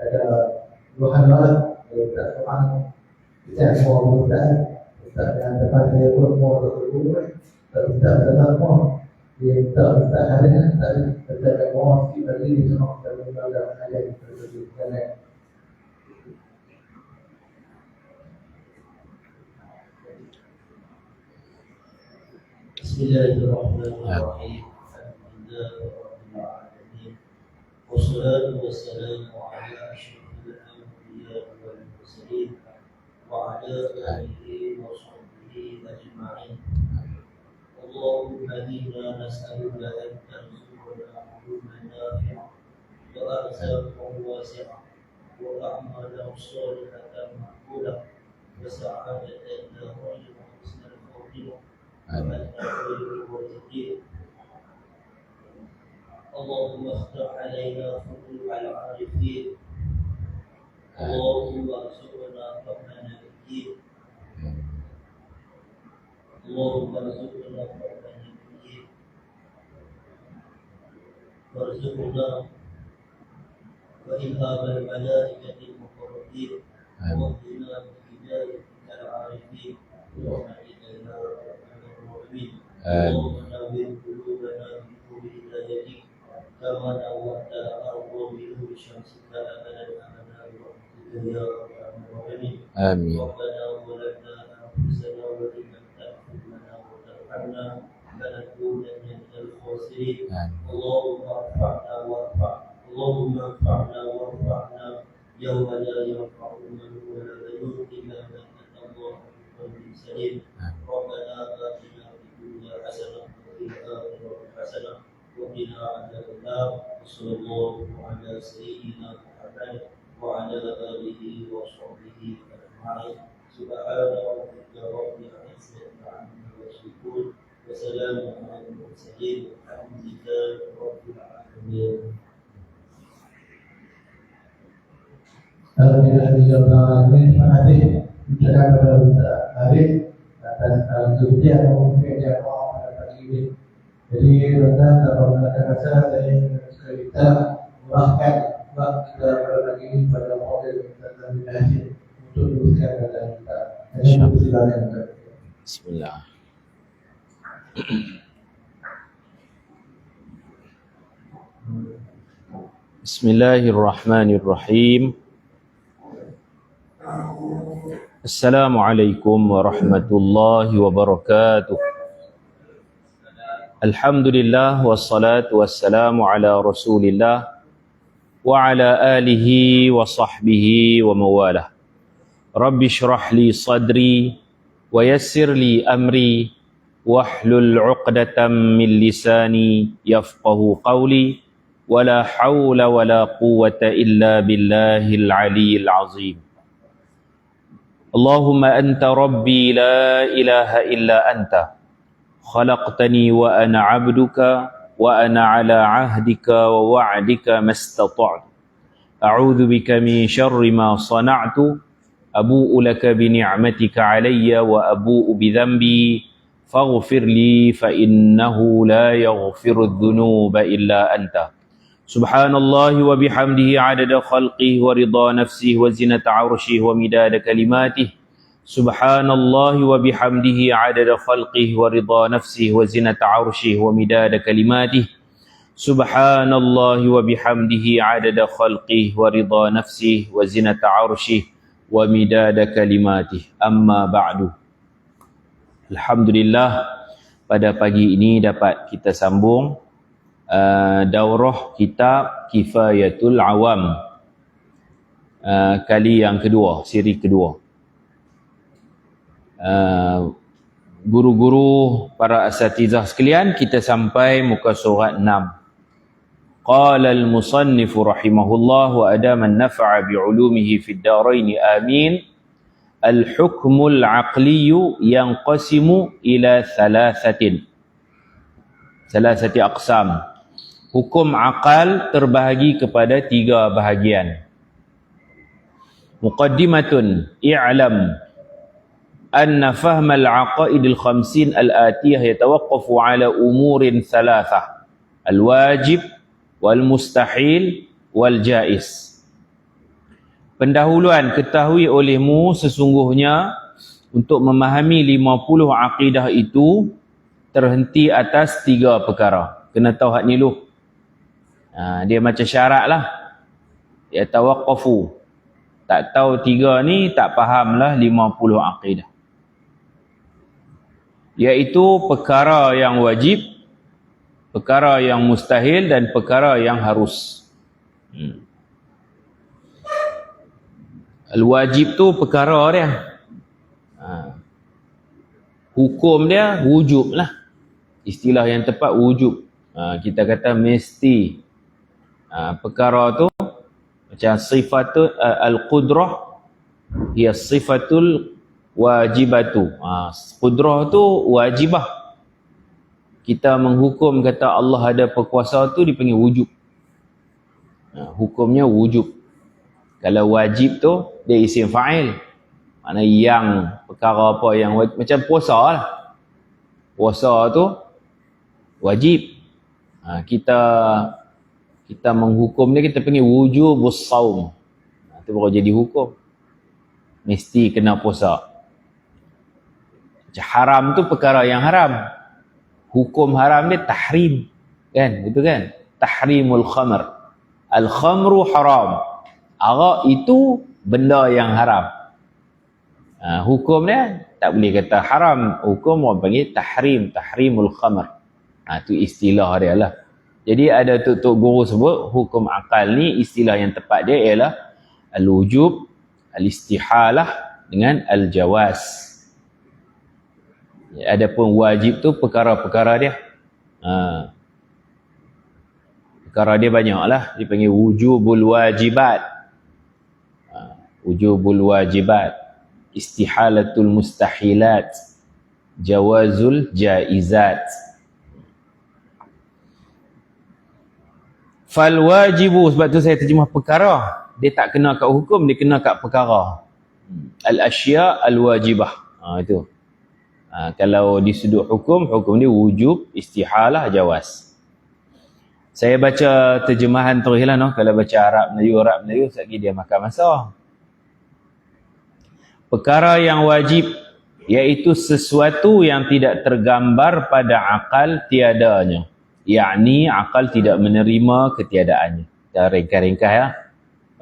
ada luahan lain Ustaz Soekarno Ustaz Muhammad Ustaz yang depan dia berumur Ustaz dalam semua dia Ustaz hari ini Ustaz Muhammad kita ini semua kita mengajar mengajar tersebut dan Bismillahirrahmanirrahim. Alhamdulillahirrahmanirrahim. Wassalatu wassalamu ala asyrafil anbiya wal mursalin wa ala alihi wa sahbihi ajma'in. Allahumma inna nas'aluka an tarzuqna 'ilman nafi'an wa arzaqan wasi'an wa a'malan shalihatan maqbulah wa sa'adatan da'iman wa husnal khatimah. اللهم افتح علينا فتوح العارفين اللهم ارزقنا فهم النبيين اللهم ارزقنا فهم النبيين وارزقنا وإلهام الملائكة المقربين واهدنا بهدايتك العارفين برحمتك يا أرحم الراحمين اللهم نور قلوبنا بنور هدايتك كما نورت الأرض بنور شمسك أبدا أبدا برحمتك يا أرحم الراحمين آمين. ربنا ظلمنا أنفسنا وإن لم تغفر لنا وترحمنا لنكونن من الخاسرين اللهم ارفعنا وارفع اللهم ارفعنا وارفعنا يوم لا ينفع مال ولا بنون إلا من أتى الله بقلب سليم ربنا آتنا في الدنيا حسنة وفي الآخرة حسنة وقنا عذاب النار وصلى الله على سيدنا محمد وعلى آله وصحبه أجمعين سبحان ربك رب العزة عما يصفون وسلام على المرسلين والحمد لله رب العالمين. Alhamdulillah, terima kasih ucapkan kepada Ustaz Arif atas kemudian mungkin yang mau pada pagi ini. Jadi Ustaz kalau ada rasa saya kita murahkan waktu kita pada pagi ini pada mobil Ustaz Arif untuk teruskan kepada kita. Silakan Ustaz. Bismillah. Bismillahirrahmanirrahim. Assalamualaikum warahmatullahi wabarakatuh. Alhamdulillah wassalatu wassalamu ala Rasulillah wa ala alihi wa sahbihi wa mawalah. Rabbi shrah li sadri wa yassir li amri wahlul 'uqdatam min lisani yafqahu qawli wa la hawla wa la quwwata illa billahil aliyyil azim. Allahumma anta rabbi la ilaha illa anta khalaqtani wa ana 'abduka wa ana 'ala 'ahdika wa wa'dika mastata'tu a'udzu bika min syarri ma sana'tu abu'u laka bi ni'matika 'alayya wa abu'u bi dhanbi faghfir li fa innahu la yaghfiru adh-dhunuba illa anta. Subhanallahi wa bihamdihi 'adada khalqihi wa ridha nafsihi wa zinata 'arshihi wa midada kalimatihi. Subhanallahi wa bihamdihi 'adada khalqihi wa ridha nafsihi wa zinata 'arshihi wa midada kalimatihi. Subhanallahi wa bihamdihi 'adada khalqihi wa ridha nafsihi wa zinata 'arshihi wa midada kalimatihi. Amma ba'du. Alhamdulillah, pada pagi ini dapat kita sambung daurah kitab Kifayatul Awam, kali yang kedua, siri kedua. Guru-guru, para asatizah sekalian, kita sampai muka surat 6. Qala al-musannifu rahimahullah wa adama an-naf'a bi'ulumihi fid darain amin. Al-hukmul aqliyu yanqasimu ila thalathatin. Thalathati aqsam. Hukum akal terbahagi kepada 3 bahagian. Muqaddimatun i'lam anna fahma al-aqaid al-khamsin al-atiyah yatawaqqafu ala umurin thalathah. Al-wajib wal-mustahil wal-jaiz. pendahuluan ketahui olehmu sesungguhnya untuk memahami 50 akidah itu terhenti atas 3 perkara. Kena tahu hak ni dulu. Dia macam syarat lah. Dia tawaqqafu. Tak tahu 3 ni, tak fahamlah 50 akidah. Iaitu perkara yang wajib, perkara yang mustahil dan perkara yang harus. Al-wajib tu perkara dia. Hukum dia wujub lah. Istilah yang tepat wujub. Kita kata mesti. Perkara tu macam sifatul al-qudrah ia sifatul wajibatu. Qudrah tu wajibah. Kita menghukum kata Allah ada berkuasa tu dipanggil wujub. Hukumnya wujub. Kalau wajib tu dia isim fa'il. Makna yang perkara apa yang wajib. Macam puasa lah. Puasa tu wajib. Kita menghukum dia, kita panggil wujubus saum. Itu baru jadi hukum. Mesti kena puasa. Macam haram tu perkara yang haram. Hukum haram dia tahrim. Kan? Betul kan? Tahrimul khamr. Al-khamru haram. Arak itu benda yang haram. Hukum dia tak boleh kata haram. Hukum orang panggil tahrim. Tahrimul khamr. Itu istilah dia lah. Jadi ada tok guru sebut hukum akal ni istilah yang tepat dia ialah al-wujub, al-istihalah dengan al-jawaz. Adapun wajib tu perkara-perkara dia. Perkara dia banyak lah. Dipanggil wujubul wajibat. Wujubul wajibat. Istihalatul mustahilat. Jawazul jaizat. Fal wajibu, sebab tu saya terjemah perkara. Dia tak kena kat hukum, dia kena kat perkara. Al-asya' al-wajibah. Itu. Kalau di sudut hukum, hukum dia wujub, istihalah, jawaz. Saya baca terjemahan terus lah. Kalau baca Arab Melayu, sekali dia makan masa. Perkara yang wajib, iaitu sesuatu yang tidak tergambar pada akal tiadanya. Yakni akal tidak menerima ketiadaannya. Dah ringkas-ringkas ya.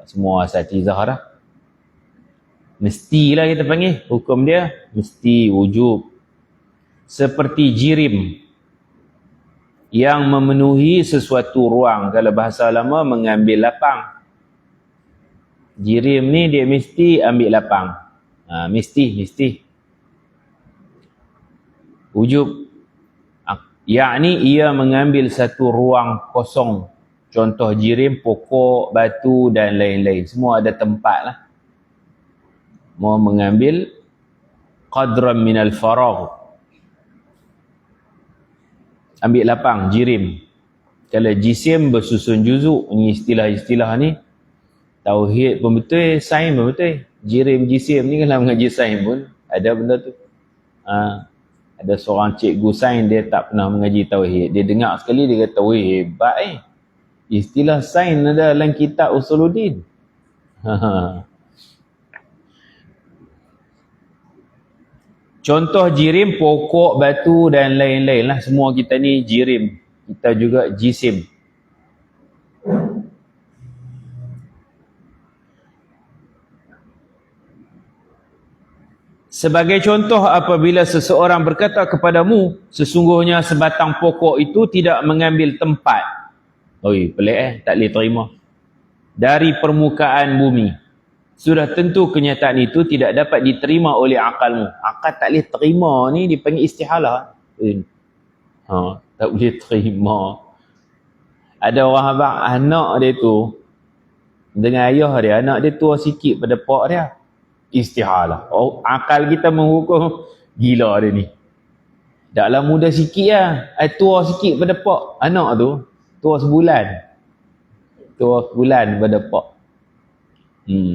Semua asatizah dah. Mestilah kita panggil. Hukum dia mesti wujub. Seperti jirim yang memenuhi sesuatu ruang. Kalau bahasa lama mengambil lapang. Jirim ni dia mesti ambil lapang. Mesti. Wujub. Yakni ia mengambil satu ruang kosong. Contoh jirim, pokok, batu dan lain-lain. Semua ada tempat lah. Mau mengambil qadran minal faragh. Ambil lapang, jirim. Kalau jisim bersusun juzuk. Ini istilah-istilah ni. Tauhid pun betul, sains pun betul. Jirim, jisim ni kalau mengaji sains pun ada benda tu. Ada seorang cikgu sains, dia tak pernah mengaji tauhid. Dia dengar sekali, dia kata, weh hebat istilah sains ada dalam kitab Usuluddin. Contoh jirim, pokok, batu dan lain-lain lah. Semua kita ni jirim. Kita juga jisim. Sebagai contoh, apabila seseorang berkata kepadamu, sesungguhnya sebatang pokok itu tidak mengambil tempat. Pelik tak boleh terima. Dari permukaan bumi. Sudah tentu kenyataan itu tidak dapat diterima oleh akalmu. Akal tak boleh terima ni dipanggil istihalah. Tak boleh terima. Ada orang abang, anak dia tu, dengan ayah dia, anak dia tua sikit pada pak dia. Istihalah. Akal kita menghukum gila dia ni. Taklah muda sikit lah. Tua sikit pada pak. Anak tu tua sebulan. Tua sebulan pada pak.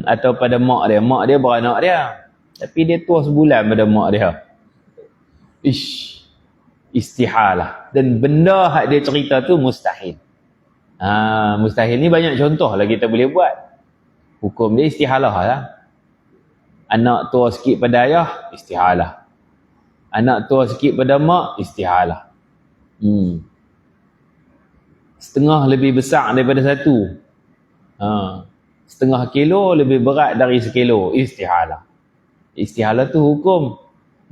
Atau pada mak dia. Mak dia beranak dia. Tapi dia tua sebulan pada mak dia. Istihalah. Dan benda hak dia cerita tu mustahil. Mustahil ni banyak contoh lah kita boleh buat. Hukum dia istihalah lah. Anak tua sikit pada ayah, istihalah. Anak tua sikit pada mak, istihalah. Setengah lebih besar daripada satu. Setengah kilo lebih berat dari sekilo, istihalah. Istihalah tu hukum.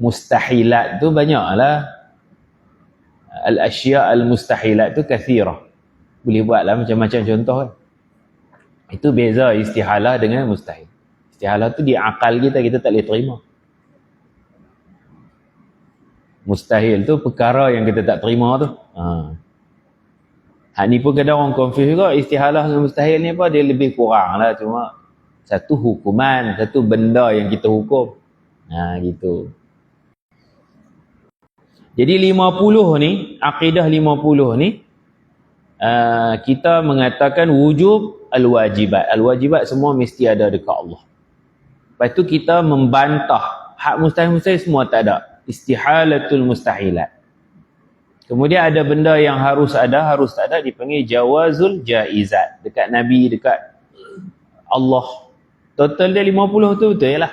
Mustahilat tu banyaklah. Al-asya' al-mustahilat tu kathirah. Boleh buatlah macam-macam contoh kan. Itu beza istihalah dengan mustahil. Istihalah tu di akal kita tak boleh terima. Mustahil tu perkara yang kita tak terima tu. Ni pun kadang orang confuse juga. Istihalah dengan mustahil ni apa, dia lebih kurang lah. Cuma satu hukuman, satu benda yang kita hukum. Gitu. Jadi 50 ni, akidah 50 ni, kita mengatakan wujub al-wajibat. Al-wajibat semua mesti ada dekat Allah. Lepas tu kita membantah hak mustahil-mustahil semua tak ada. Istihalatul mustahilat. Kemudian ada benda yang harus ada, harus tak ada, dipanggil jawazul jaizat. Dekat Nabi, dekat Allah. Total dia 50 tu betul lah.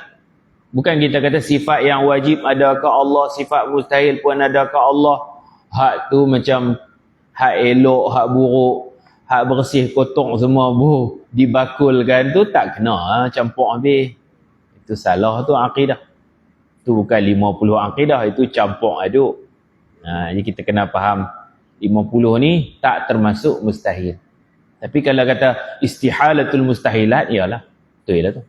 Bukan kita kata sifat yang wajib ada ke Allah, sifat mustahil pun ada ke Allah. Hak tu macam hak elok, hak buruk, hak bersih, kotor semua dibakulkan tu tak kena campur habis. Itu salah tu akidah. Tu bukan 50 akidah, itu campur aduk. Jadi kita kena faham 50 ni tak termasuk mustahil. Tapi kalau kata istihalatul mustahilat, iyalah. Betul lah tu.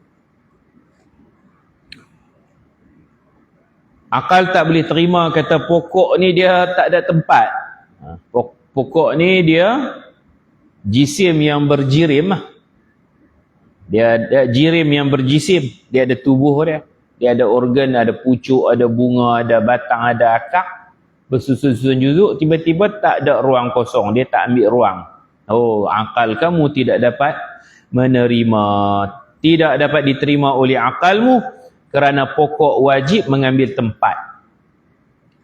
Akal tak boleh terima kata pokok ni dia tak ada tempat. Pokok ni dia jisim yang berjirim. Dia ada jirim yang berjisim. Dia ada tubuh dia. Dia ada organ, ada pucuk, ada bunga, ada batang, ada akar. Bersusun-susun juzuk, tiba-tiba tak ada ruang kosong. Dia tak ambil ruang. Akal kamu tidak dapat menerima. Tidak dapat diterima oleh akalmu. Kerana pokok wajib mengambil tempat.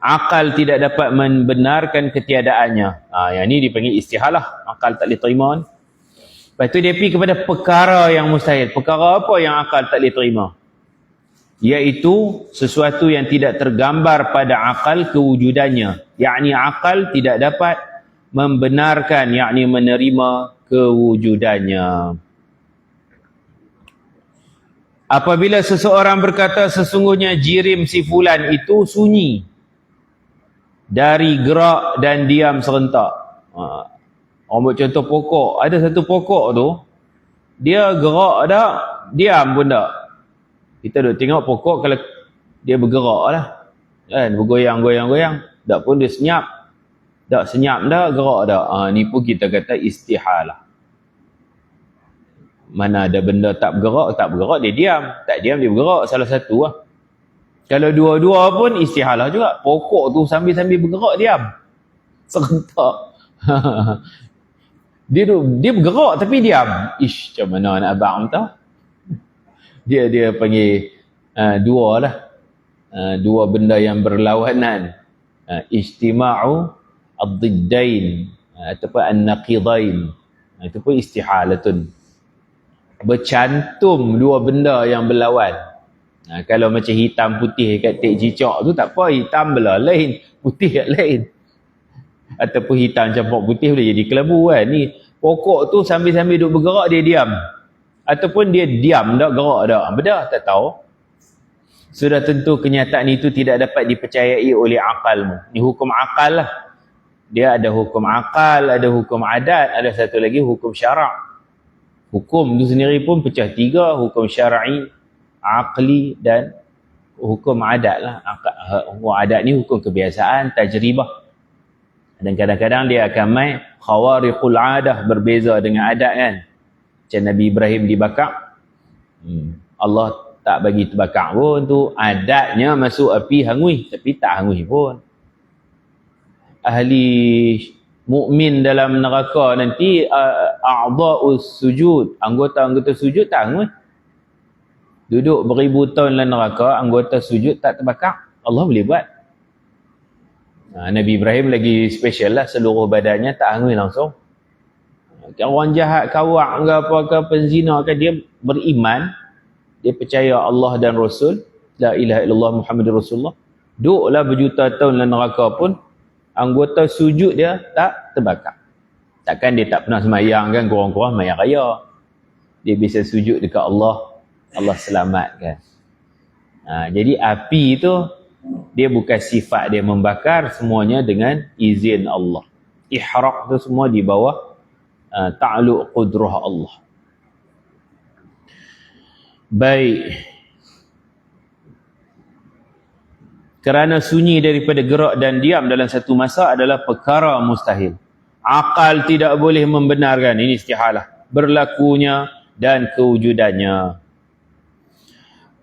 Akal tidak dapat membenarkan ketiadaannya. Yang ni dipanggil istihalah. Akal tak boleh terima. Lepas tu dia pergi kepada perkara yang mustahil. Perkara apa yang akal tak boleh terima? Iaitu sesuatu yang tidak tergambar pada akal kewujudannya. Yakni akal tidak dapat membenarkan, yakni menerima kewujudannya. Apabila seseorang berkata sesungguhnya jirim si fulan itu sunyi dari gerak dan diam serentak. Orang buat contoh pokok. Ada satu pokok tu, dia gerak tak, diam pun tak. Kita duk tengok pokok kalau dia bergerak lah. Kan, bergoyang-goyang-goyang. Tak pun dia senyap. Tak senyap dah, gerak tak. Ni pun kita kata istihalah. Mana ada benda tak bergerak, dia diam. Tak diam, dia bergerak. Salah satu lah. Kalau dua-dua pun istihalah juga. Pokok tu sambil-sambil bergerak, diam. Serentak. Dia bergerak tapi diam. Macam mana anak abang tahu? Dia panggil dua lah. Dua benda yang berlawanan. Ijtima'u ad-diddain. Ataupun an-naqidain. Itu pun istihalatun. Bercantum dua benda yang berlawan. Kalau macam hitam putih kat tek cicak tu tak apa, hitam belah lain, putih lain. Ataupun hitam campur putih boleh jadi kelabu kan. Ni pokok tu sambil-sambil duk bergerak dia diam. Ataupun dia diam tak, gerak tak. Beda tak tahu. Sudah tentu kenyataan itu tidak dapat dipercayai oleh akalmu. Ni hukum akal lah. Dia ada hukum akal, ada hukum adat, ada satu lagi hukum syarak. Hukum itu sendiri pun pecah tiga, hukum syar'i, aqli dan hukum adat lah. Hukum adat ni hukum kebiasaan, tajribah. Dan kadang-kadang dia akan main khawariqul adah, berbeza dengan adat kan. Macam Nabi Ibrahim dibakar. Allah tak bagi terbakar pun tu. Adatnya masuk api hangui, tapi tak hangui pun. Ahli mukmin dalam neraka nanti a'dha'us sujud, anggota-anggota sujud tak hangui. Duduk beribu tahun dalam neraka, anggota sujud tak terbakar. Allah boleh buat. Nabi Ibrahim lagi special lah, seluruh badannya tak hangui langsung. Orang jahat, kawak ke apa ke, penzina ke, dia beriman, dia percaya Allah dan Rasul, la ilaha illallah Muhammadur Rasulullah, duduklah berjuta tahun dalam neraka pun anggota sujud dia tak terbakar. Takkan dia tak pernah semayang kan, kurang-kurang semayang raya. Dia bisa sujud dekat Allah, Allah selamatkan. Jadi api itu dia bukan sifat dia membakar, semuanya dengan izin Allah. Ihraq tu semua di bawah ta'alluq qudrah Allah. Baik. Kerana sunyi daripada gerak dan diam dalam satu masa adalah perkara mustahil. Akal tidak boleh membenarkan, ini istihalah, berlakunya dan kewujudannya.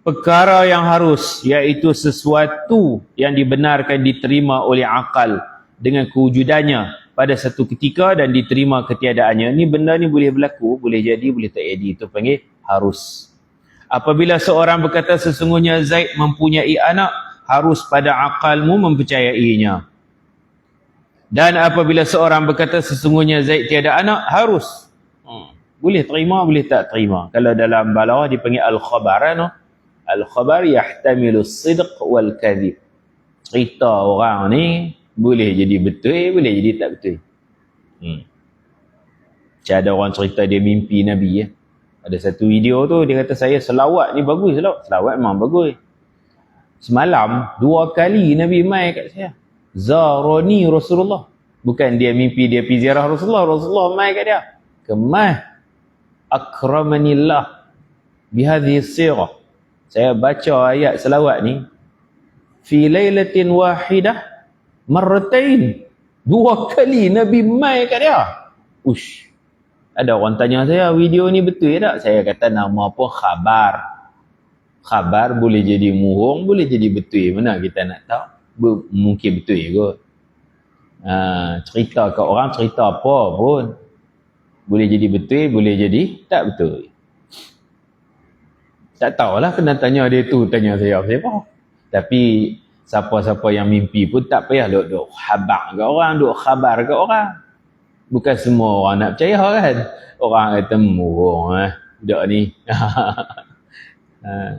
Perkara yang harus, iaitu sesuatu yang dibenarkan diterima oleh akal dengan kewujudannya pada satu ketika dan diterima ketiadaannya. Ni benda ni boleh berlaku, boleh jadi, boleh tak jadi. Itu panggil harus. Apabila seorang berkata sesungguhnya Zaid mempunyai anak, harus pada akalmu mempercayainya. Dan apabila seorang berkata sesungguhnya Zaid tiada anak, harus. Boleh terima, boleh tak terima. Kalau dalam balaghah dipanggil al-khabar. Al-khabar yahtamilu as-sidq wal kadhib. Cerita orang ni boleh jadi betul, boleh jadi tak betul. Macam ada orang cerita dia mimpi Nabi ya. Ada satu video tu dia kata saya selawat ni bagus. Selawat memang bagus. Semalam 2 kali Nabi mai kat saya. Zarani Rasulullah. Bukan dia mimpi dia pergi ziarah Rasulullah, Rasulullah mai kat dia. Kemah akramanillah bihadhihi sirah. Saya baca ayat selawat ni fi lailatin wahidah marratain. 2 kali Nabi mai kat dia. Ush. Ada orang tanya saya, video ni betul tak? Saya kata nama apa? Khabar. Khabar boleh jadi muhung, boleh jadi betul. Mana kita nak tahu? Mungkin betul kot. Cerita ke orang, cerita apa pun. Boleh jadi betul, boleh jadi tak betul. Tak tahulah, kena tanya dia tu, tanya saya apa. Tapi siapa-siapa yang mimpi pun tak payah duk khabar ke orang, duk khabar ke orang. Bukan semua orang nak percaya kan. Orang kata murung budak ni.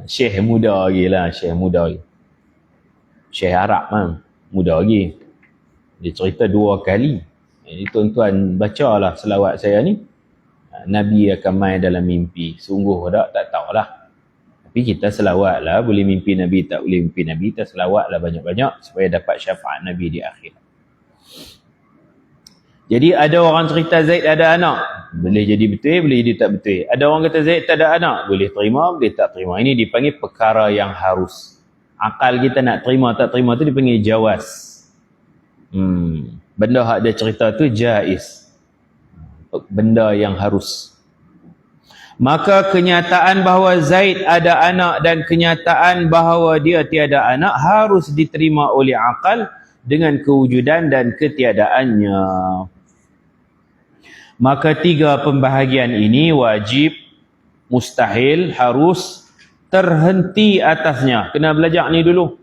Syekh muda lagi lah, Syekh muda lagi. Syekh Arab kan, muda lagi. Dia cerita 2 kali. Jadi tuan-tuan bacalah selawat saya ni. Nabi akan mai dalam mimpi. Sungguh tak tahulah. Tapi kita selawat lah. Boleh mimpi Nabi, tak boleh mimpi Nabi. Kita selawat lah banyak-banyak supaya dapat syafaat Nabi di akhir. Jadi ada orang cerita Zaid ada anak. Boleh jadi betul, boleh jadi tak betul. Ada orang kata Zaid tak ada anak. Boleh terima, boleh tak terima. Ini dipanggil perkara yang harus. Akal kita nak terima tak terima tu dipanggil jawaz. Benda hak dia cerita tu jaiz. Benda yang harus. Maka kenyataan bahawa Zaid ada anak dan kenyataan bahawa dia tiada anak harus diterima oleh akal dengan kewujudan dan ketiadaannya. Maka 3 pembahagian ini wajib, mustahil, harus, terhenti atasnya. Kena belajar ni dulu.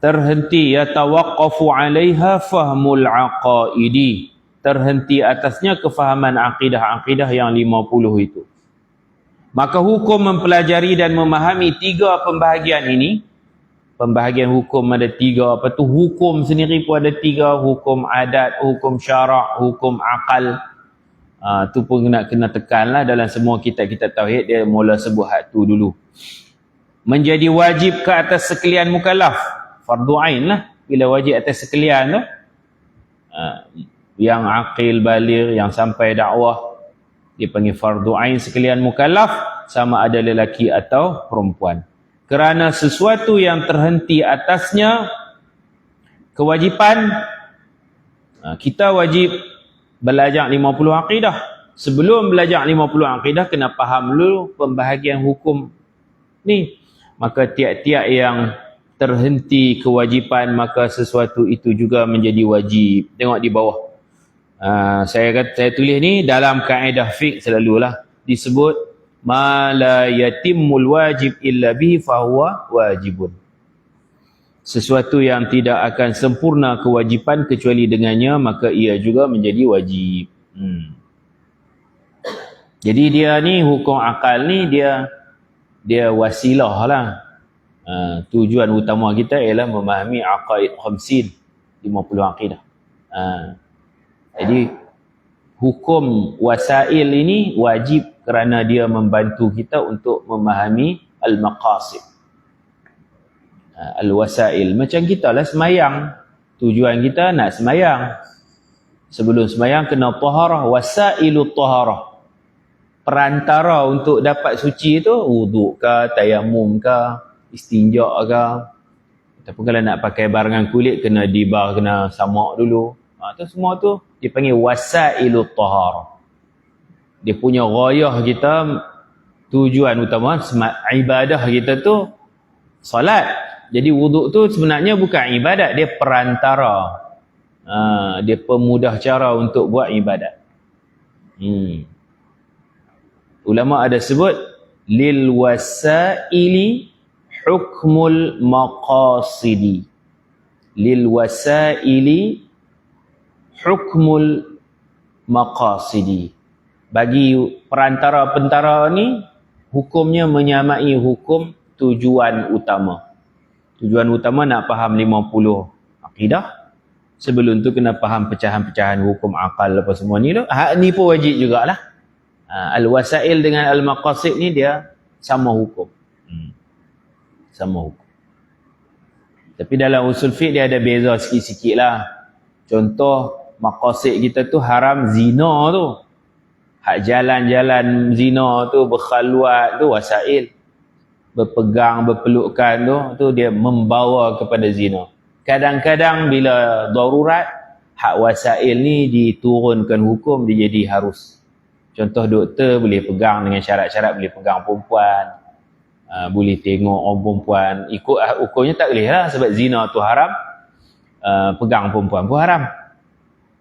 Terhenti, yatawaqqafu 'alaiha fahmul aqaidi. Terhenti atasnya kefahaman akidah-akidah yang 50 itu. Maka hukum mempelajari dan memahami 3 pembahagian ini. Pembahagian hukum ada 3. Apa tu? Hukum sendiri pun ada 3. Hukum adat, hukum syarak, hukum akal. Tu pun kena tekan lah dalam semua kitab-kitab tauhid. Dia mula sebut hak tu dulu. Menjadi wajib ke atas sekalian mukallaf. Fardu ain lah. Bila wajib atas sekalian tu. Yang aqil baligh, yang sampai dakwah. Dia panggil fardu ain sekalian mukallaf. Sama ada lelaki atau perempuan. Kerana sesuatu yang terhenti atasnya kewajipan, kita wajib belajar 50 akidah. Sebelum belajar 50 akidah, kena faham dulu pembahagian hukum ni. Maka tiap-tiap yang terhenti kewajipan, maka sesuatu itu juga menjadi wajib. Tengok di bawah. Saya tulis ni dalam kaedah fiqh selalulah disebut ma la yatimmul wajib illa bihi fahuwa wajibun. Sesuatu yang tidak akan sempurna kewajipan kecuali dengannya, maka ia juga menjadi wajib. Jadi dia ni hukum akal ni dia wasilah lah. Tujuan utama kita ialah memahami aqaid 50 akidah. Jadi hukum wasail ini wajib kerana dia membantu kita untuk memahami al-maqasid. Al-wasail macam kita lah semayang. Tujuan kita nak semayang. Sebelum semayang kena taharah, wasailut taharah. Perantara untuk dapat suci tu wuduk ke, tayamum ke, istinja ke. Ataupun kalau nak pakai barangan kulit kena dibar, kena samak dulu. Tu semua tu dipanggil wasailut taharah. Dia punya ghayah kita, tujuan utama ibadah kita tu solat. Jadi wuduk tu sebenarnya bukan ibadat, dia perantara. Dia pemudah cara untuk buat ibadat. Ulama ada sebut lil wasaili hukmul maqasidi. Lil wasaili hukmul maqasidi. Bagi perantara-pentara ni hukumnya menyamai hukum tujuan utama. Tujuan utama nak faham 50 akidah. Sebelum tu kena faham pecahan-pecahan hukum akal apa semua ni tu. Hak ni pun wajib jugalah. Al-wasail dengan al-maqasid ni dia sama hukum. Sama hukum. Tapi dalam usul fiqh dia ada beza sikit-sikit lah. Contoh maqasid kita tu haram zina tu. Hak jalan-jalan zina tu, berkhaluat tu wasail. Berpegang, berpelukan tu dia membawa kepada zina. Kadang-kadang bila darurat, hak wasail ni diturunkan hukum, dia jadi harus. Contoh doktor boleh pegang dengan syarat-syarat, boleh pegang perempuan, boleh tengok orang perempuan. Ikut hukumnya tak boleh lah, sebab zina tu haram, pegang perempuan pun haram.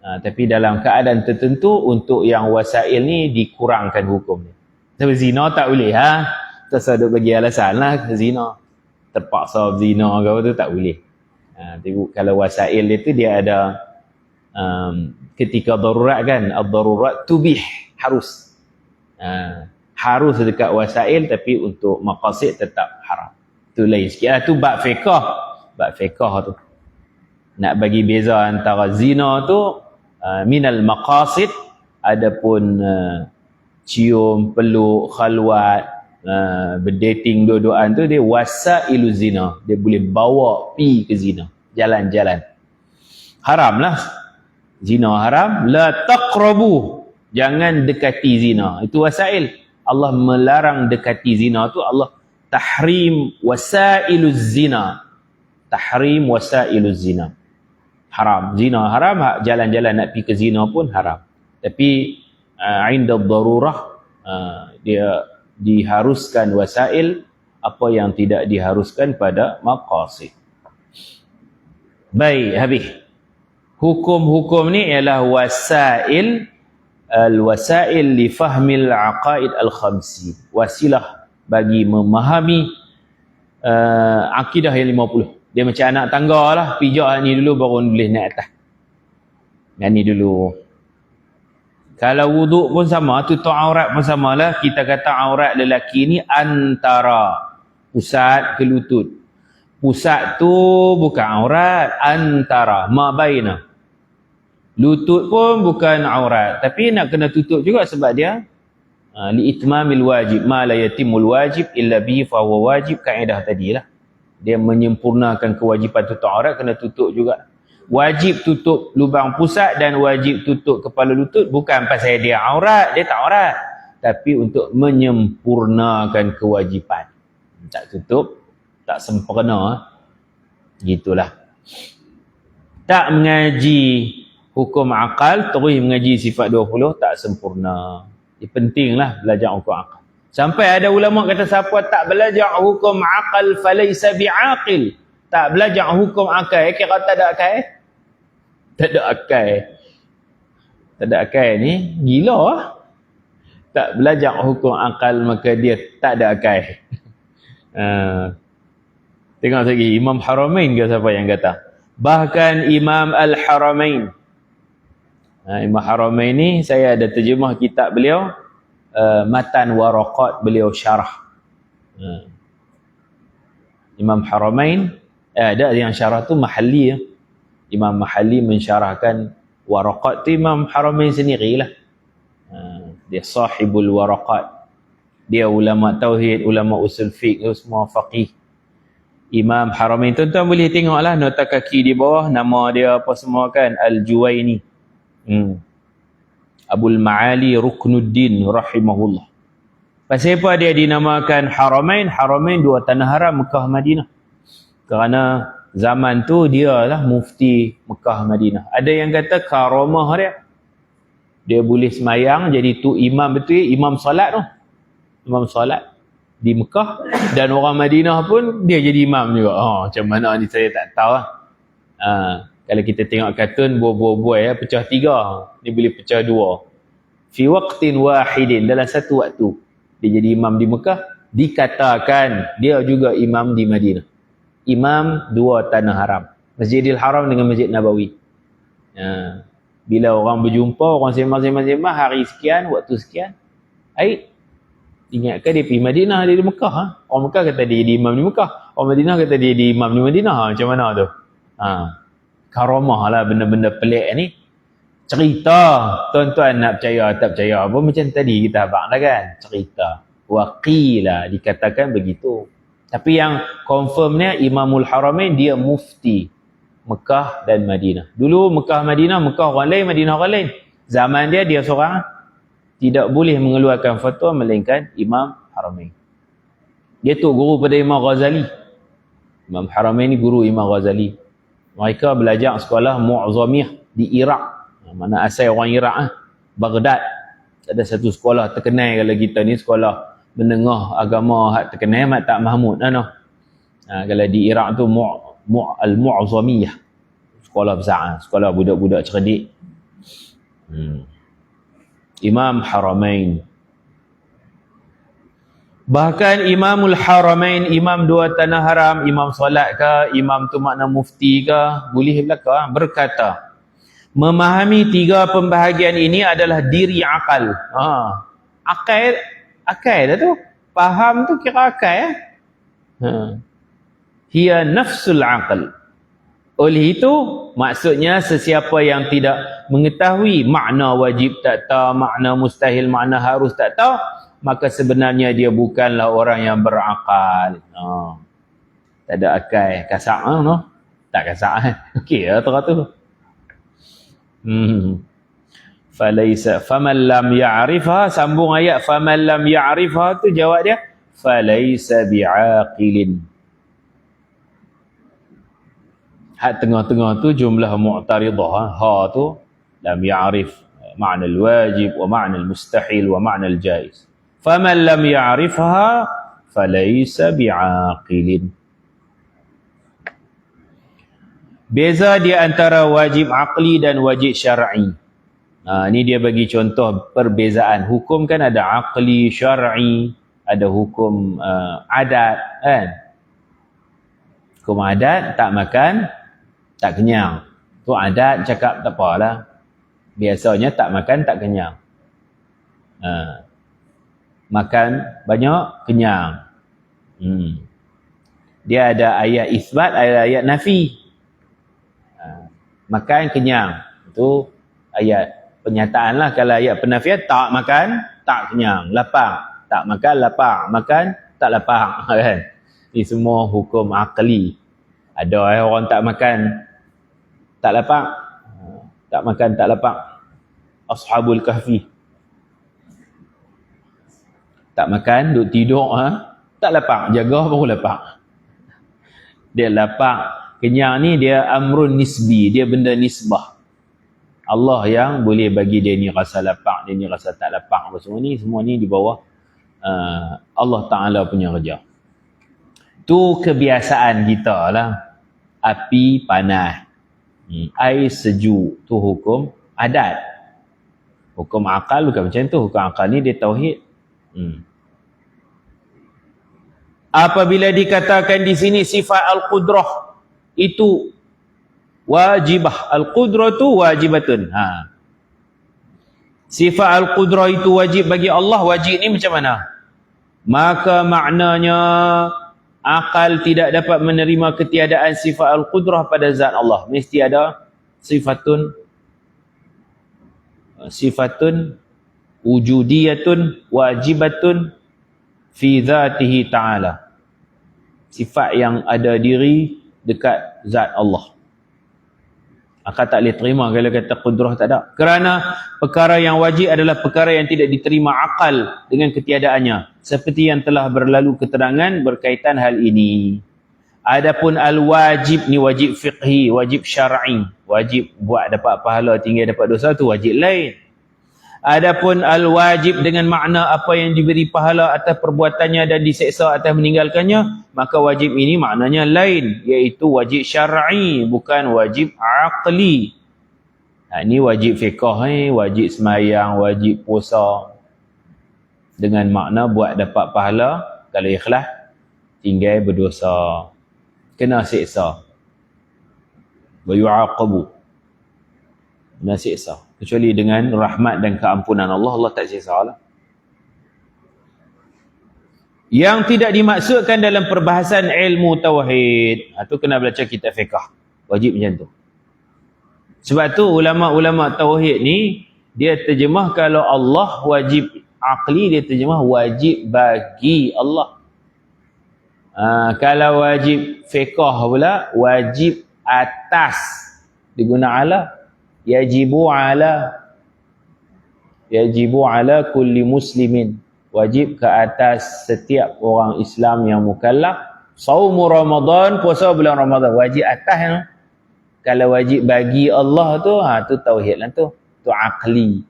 Tapi dalam keadaan tertentu, untuk yang wasail ni dikurangkan hukumnya. Sebab zina tak boleh ha. Terus duk bagi alasan lah zina. Terpaksa zina ke apa tu tak boleh. Tapi kalau wasail dia tu dia ada ketika darurat kan, ad-darurat tubih, harus. Harus dekat wasail, tapi untuk maqasid tetap haram. Tu lain sikit lah. Tu bab fiqh. Bab fiqh tu. Nak bagi beza antara zina tu minal maqasid, adapun cium, peluk, khalwat, berdating dua-duaan tu dia wasailu zina. Dia boleh bawa pi ke zina, jalan-jalan. Haram lah. Zina haram. La taqrabu, jangan dekati zina. Itu wasail. Allah melarang dekati zina tu. Allah tahrim wasailu zina. Tahrim wasailu zina. Haram. Zina haram. Jalan-jalan nak pi ke zina pun haram. Tapi inda darurah dia diharuskan wasail apa yang tidak diharuskan pada maqasid. Baik, habis. Hukum-hukum ni ialah wasail, al-wasail li fahmil aqaid al-khamsi. Wasilah bagi memahami akidah yang 50. Dia macam anak tangga lah, pijak ni dulu baru boleh naik atas. Yang ni dulu. Kalau wuduk pun sama, tutup aurat pun samalah. Kita kata aurat lelaki ni antara pusat ke lutut. Pusat tu bukan aurat, antara, ma baina. Lutut pun bukan aurat, tapi nak kena tutup juga sebab dia li itmamil wajib, ma la yatimul wajib illa bihi fa huwa wajib, kaedah tadilah. Dia menyempurnakan kewajipan tutup aurat, kena tutup juga. Wajib tutup lubang pusat dan wajib tutup kepala lutut bukan pasal dia aurat, dia tak aurat, tapi untuk menyempurnakan kewajipan. Tak tutup, tak sempurna, gitulah. Tak mengaji hukum akal, terus mengaji sifat 20, tak sempurna. Ini pentinglah belajar hukum akal. Sampai ada ulama kata siapa tak belajar hukum akal falaysa bi'aqil. Tak belajar hukum akal, kira tak ada akal. Tak ada akal. Tak ada akal ni gila lah. Tak belajar hukum akal maka dia tak ada akal. Tengok lagi Imam Haramain ke siapa yang kata. Bahkan Imam Al-Haramain. Imam Haramain ni saya ada terjemah kitab beliau matan waraqat beliau syarah. Imam Haramain ada yang syarah tu Mahalli ya. Imam Mahalli mensyarahkan waraqat tu Imam Haramain sendirilah. Dia sahibul waraqat. Dia ulama tauhid, ulama usul fiqh, semua faqih. Imam Haramain, tuan-tuan boleh tengoklah nota kaki di bawah nama dia apa semua kan, Al-Juwaini. Abul Ma'ali Ruknuddin rahimahullah. Pasal apa dia dinamakan Haramain? Haramain dua tanah haram, Mekah Madinah. Kerana zaman tu dia lah mufti Mekah Madinah. Ada yang kata karamah dia. Dia boleh semayang jadi tu imam, betul imam solat tu. Imam solat di Mekah, dan orang Madinah pun dia jadi imam juga. Macam mana ni saya tak tahu lah. Kalau kita tengok kartun buah-buah pecah 3, ni boleh pecah 2. Fi waqtin wahidin, dalam satu waktu dia jadi imam di Mekah, dikatakan dia juga imam di Madinah. Imam dua tanah haram, Masjidil Haram dengan Masjid Nabawi. Bila orang berjumpa, orang sembang-sembang hari sekian, waktu sekian, ingatkan dia pergi Madinah, dia di Mekah. Orang Mekah kata dia jadi imam di Mekah, orang Madinah kata dia jadi imam di Madinah. Macam mana tu? Karamah lah benda-benda pelik ni. Cerita, tuan-tuan nak percaya tak percaya apa, macam tadi kita abang lah kan, cerita waqila dikatakan begitu. Tapi yang confirmnya Imamul Haramain dia mufti Mekah dan Madinah. Dulu Mekah Madinah, Mekah orang lain, Madinah orang lain. Zaman dia seorang, tidak boleh mengeluarkan fatwa melainkan Imam Haramain. Dia tu guru pada Imam Ghazali. Imam Haramain ni guru Imam Ghazali. Mereka belajar sekolah Mu'zamiyah di Iraq. Mana asal orang Iraq Baghdad. Ada satu sekolah terkenal kalau kita ni, sekolah menengah agama hak terkenal Mat Tak Mahmud kalau di Iraq tu Al-Mu'zamiyah, sekolah besar, sekolah budak-budak cerdik. Imam Haramain. Bahkan Imamul Haramain, imam dua tanah haram, imam solat ke, imam tu makna mufti ke, boleh belaka, berkata, memahami tiga pembahagian ini adalah diri akal. Akal dah tu. Faham tu kira akal Hiya nafsul aqal. Oleh itu, maksudnya sesiapa yang tidak mengetahui makna wajib tak tahu, makna mustahil, makna harus tak tahu, maka sebenarnya dia bukanlah orang yang berakal. Tak ada akal. Kasak no? Tak kasak okey lah tu. Falaisa faman lam ya'rifha, sambung ayat faman lam ya'rifha tu jawab dia falaisa bi'aqilin. Hak tengah-tengah tu jumlah mu'taridah, ha tu lam ya'rif makna al-wajib wa makna al-mustahil wa makna al-jaiz. Faman lam ya'rifha falaisa bi'aqilin. Beza di antara wajib aqli dan wajib syar'i. Ini dia bagi contoh perbezaan. Hukum kan ada aqli, syar'i, ada hukum adat kan. Hukum adat, tak makan, tak kenyang. Tu adat cakap tak apalah. Biasanya tak makan, tak kenyang. Makan banyak, kenyang. Dia ada ayat isbat, ada ayat nafi. Makan, kenyang. Itu ayat penyataan lah. Kalau ayat penafian, tak makan, tak kenyang. Lapar, tak makan, lapar. Makan, tak lapar. Kan? Ini semua hukum akli. Ada orang tak makan, tak lapar. Tak makan, tak lapar. Ashabul Kahfi. Tak makan, duduk tidur. Tak lapar, jaga baru lapar. Dia lapar. Kenyang ni dia amrun nisbi, dia benda nisbah. Allah yang boleh bagi dia ni rasa lapar, dia ni rasa tak lapar. Semua ni di bawah Allah Ta'ala punya kerja. Tu kebiasaan kita lah. Api panas, air sejuk, tu hukum adat. Hukum akal bukan macam tu. Hukum akal ni dia tauhid. Apabila dikatakan di sini sifat al-qudrah, itu wajibah. Al-qudrah tu wajibatun. Sifat Al-Qudrah itu wajib bagi Allah. Wajib ni macam mana? Maka maknanya akal tidak dapat menerima ketiadaan sifat Al-Qudrah pada zat Allah. Mesti ada sifatun wujudiyatun wajibatun fi dhatihi ta'ala. Sifat yang ada diri dekat zat Allah. Akal tak boleh terima kalau kata qudrah tak ada. Kerana perkara yang wajib adalah perkara yang tidak diterima akal dengan ketiadaannya. Seperti yang telah berlalu keterangan berkaitan hal ini. Adapun al-wajib ni wajib fiqhi, wajib syar'i. Wajib buat dapat pahala, tinggal dapat dosa tu wajib lain. Adapun al-wajib dengan makna apa yang diberi pahala atas perbuatannya dan diseksa atas meninggalkannya, maka wajib ini maknanya lain, iaitu wajib syar'i, bukan wajib aqli. Ini wajib fiqh, wajib semayang, wajib puasa. Dengan makna buat dapat pahala, kalau ikhlas, tinggal berdosa. Kena seksa. Wa yu'aqabu. Kena seksa. Kecuali dengan rahmat dan keampunan Allah, Allah tak seksa lah. Yang tidak dimaksudkan dalam perbahasan ilmu tauhid, itu kena belajar kitab fiqh. Wajib macam tu. Sebab tu ulama-ulama tauhid ni, dia terjemah kalau Allah wajib aqli, dia terjemah wajib bagi Allah. Kalau wajib fiqh pula, wajib atas. Diguna ala. Yajibu ala kulli muslimin. Wajib ke atas setiap orang Islam yang mukallaf. Saumu Ramadan, puasa bulan Ramadan. Wajib atas no? Kalau wajib bagi Allah tu, tu tauhid lah tu. Tu aqli.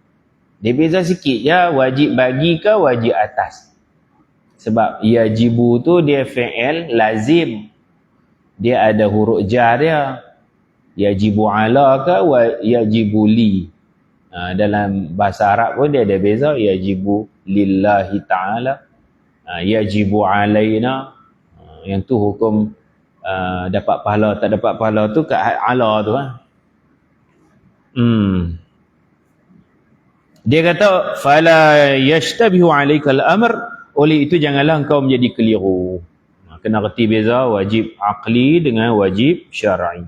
Dia beza sikit je, wajib bagi ke wajib atas. Sebab yajibu tu dia fi'il lazim. Dia ada huruf jar dia. Yajibu ala ke yajibu li. Dalam bahasa Arab pun dia ada beza. Yajibu lillahi ta'ala. Yajibu alaina. Yang tu hukum dapat pahala tak dapat pahala tu kat ala tu. Dia kata fala yashtabihu alaikal amr, oleh itu janganlah engkau menjadi keliru. Kena reti beza wajib aqli dengan wajib syar'i.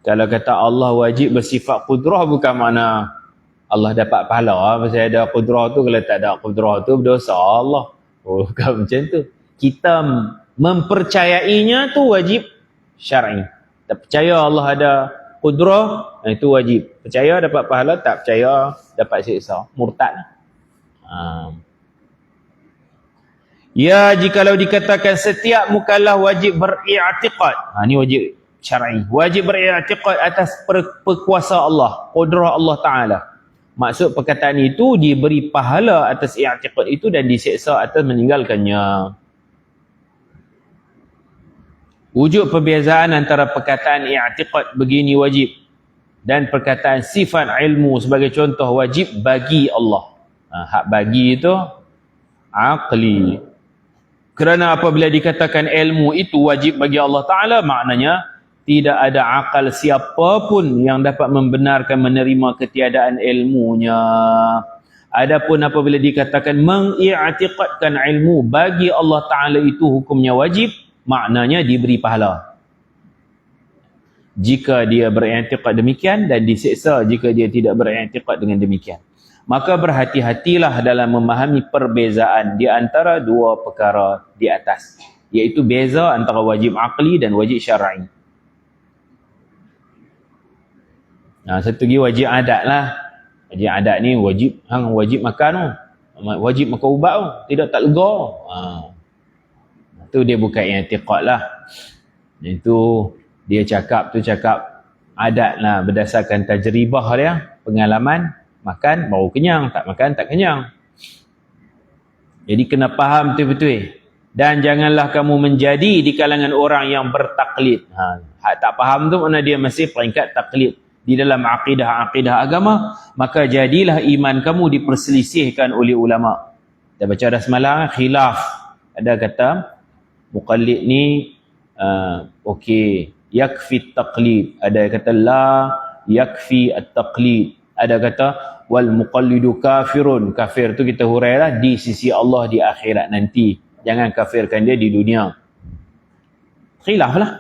Kalau kata Allah wajib bersifat qudrah, bukan makna Allah dapat pahala pasal ada qudrah tu. Kalau tak ada qudrah tu berdosa Allah. Bukan macam tu. Kita mempercayainya tu wajib syar'i. Tak percaya Allah ada qudrah, itu wajib. Percaya dapat pahala, tak percaya dapat siksa. Murtad. Ya, jikalau dikatakan setiap mukallaf wajib beri'tiqad. Ni wajib syar'i. Wajib beri'tiqad atas perkuasa Allah, qudrah Allah Ta'ala. Maksud perkataan itu diberi pahala atas i'tiqad itu dan diseksa atas meninggalkannya. Wujud perbezaan antara perkataan i'tiqad begini wajib dan perkataan sifat ilmu sebagai contoh wajib bagi Allah. Hak bagi itu aqli. Kerana apabila dikatakan ilmu itu wajib bagi Allah Ta'ala, maknanya tidak ada akal siapapun yang dapat membenarkan menerima ketiadaan ilmunya. Adapun apabila dikatakan mengi'tiqadkan ilmu bagi Allah Ta'ala itu hukumnya wajib, maknanya diberi pahala. Jika dia beriktikad demikian dan diseksa jika dia tidak beriktikad dengan demikian. Maka berhati-hatilah dalam memahami perbezaan di antara dua perkara di atas. Iaitu beza antara wajib aqli dan wajib syar'i. Satu lagi wajib adat lah. Wajib adat ni wajib makan tu. Wajib makan ubat tu. Tidak tak lega. Tu dia bukan i'tiqad lah. Itu dia cakap adat lah. Berdasarkan tajribah dia. Pengalaman. Makan baru kenyang. Tak makan tak kenyang. Jadi kena faham betul-betul. Dan janganlah kamu menjadi di kalangan orang yang bertaklid. Hak tak faham tu mana dia masih peringkat taklid. Di dalam akidah agama, maka jadilah iman kamu diperselisihkan oleh ulama. Kita baca dah semalam, khilaf. Ada kata, muqallid ni, okey, yakfi taqlid. Ada kata, la yakfi at-taqlid. Ada kata wal muqallidu kafirun. Kafir tu kita hurailah di sisi Allah di akhirat nanti. Jangan kafirkan dia di dunia. Khilaf lah.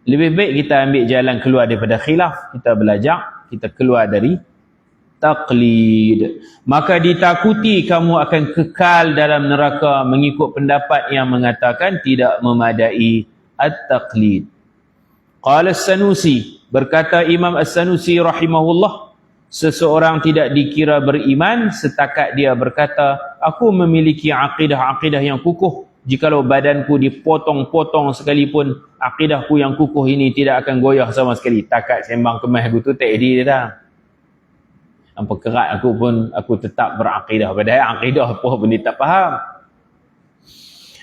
Lebih baik kita ambil jalan keluar daripada khilaf. Kita belajar, kita keluar dari taqlid. Maka ditakuti kamu akan kekal dalam neraka mengikut pendapat yang mengatakan tidak memadai at-taqlid. Qala As-Sanusi, berkata Imam As-Sanusi rahimahullah, seseorang tidak dikira beriman setakat dia berkata, aku memiliki akidah-akidah yang kukuh. Jikalau badanku dipotong-potong sekalipun, akidahku yang kukuh ini tidak akan goyah sama sekali. Takat sembang kemas aku tu tak edit dia dah. Apa kerat aku pun, aku tetap berakidah. Padahal akidah apa pun dia tak faham.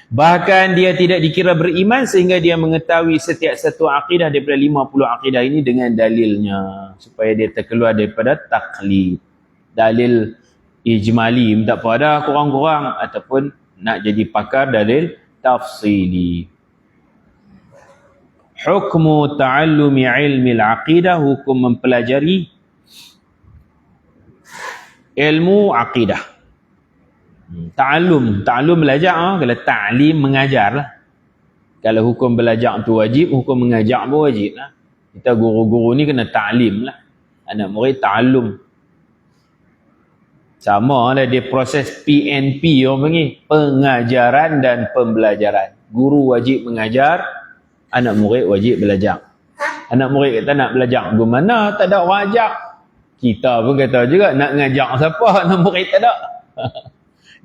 Bahkan dia tidak dikira beriman sehingga dia mengetahui setiap satu akidah daripada 50 akidah ini dengan dalilnya. Supaya dia terkeluar daripada taklid. Dalil ijmali tak apa dah kurang-kurang. Ataupun nak jadi pakar dalil tafsili. Hukmu ta'allumi ilmi al-aqidah, hukum mempelajari ilmu aqidah. Ta'allum belajar, kalau ta'lim mengajar lah. Kalau hukum belajar tu wajib, hukum mengajar pun wajib lah. Kita guru-guru ni kena ta'lim lah. Anak murid ta'allum. Sama lah dia proses PNP orang panggil, pengajaran dan pembelajaran. Guru wajib mengajar, anak murid wajib belajar. Anak murid kata nak belajar ke mana, tak ada orang ajak. Kita pun kata juga nak ngajak siapa, anak murid tak ada.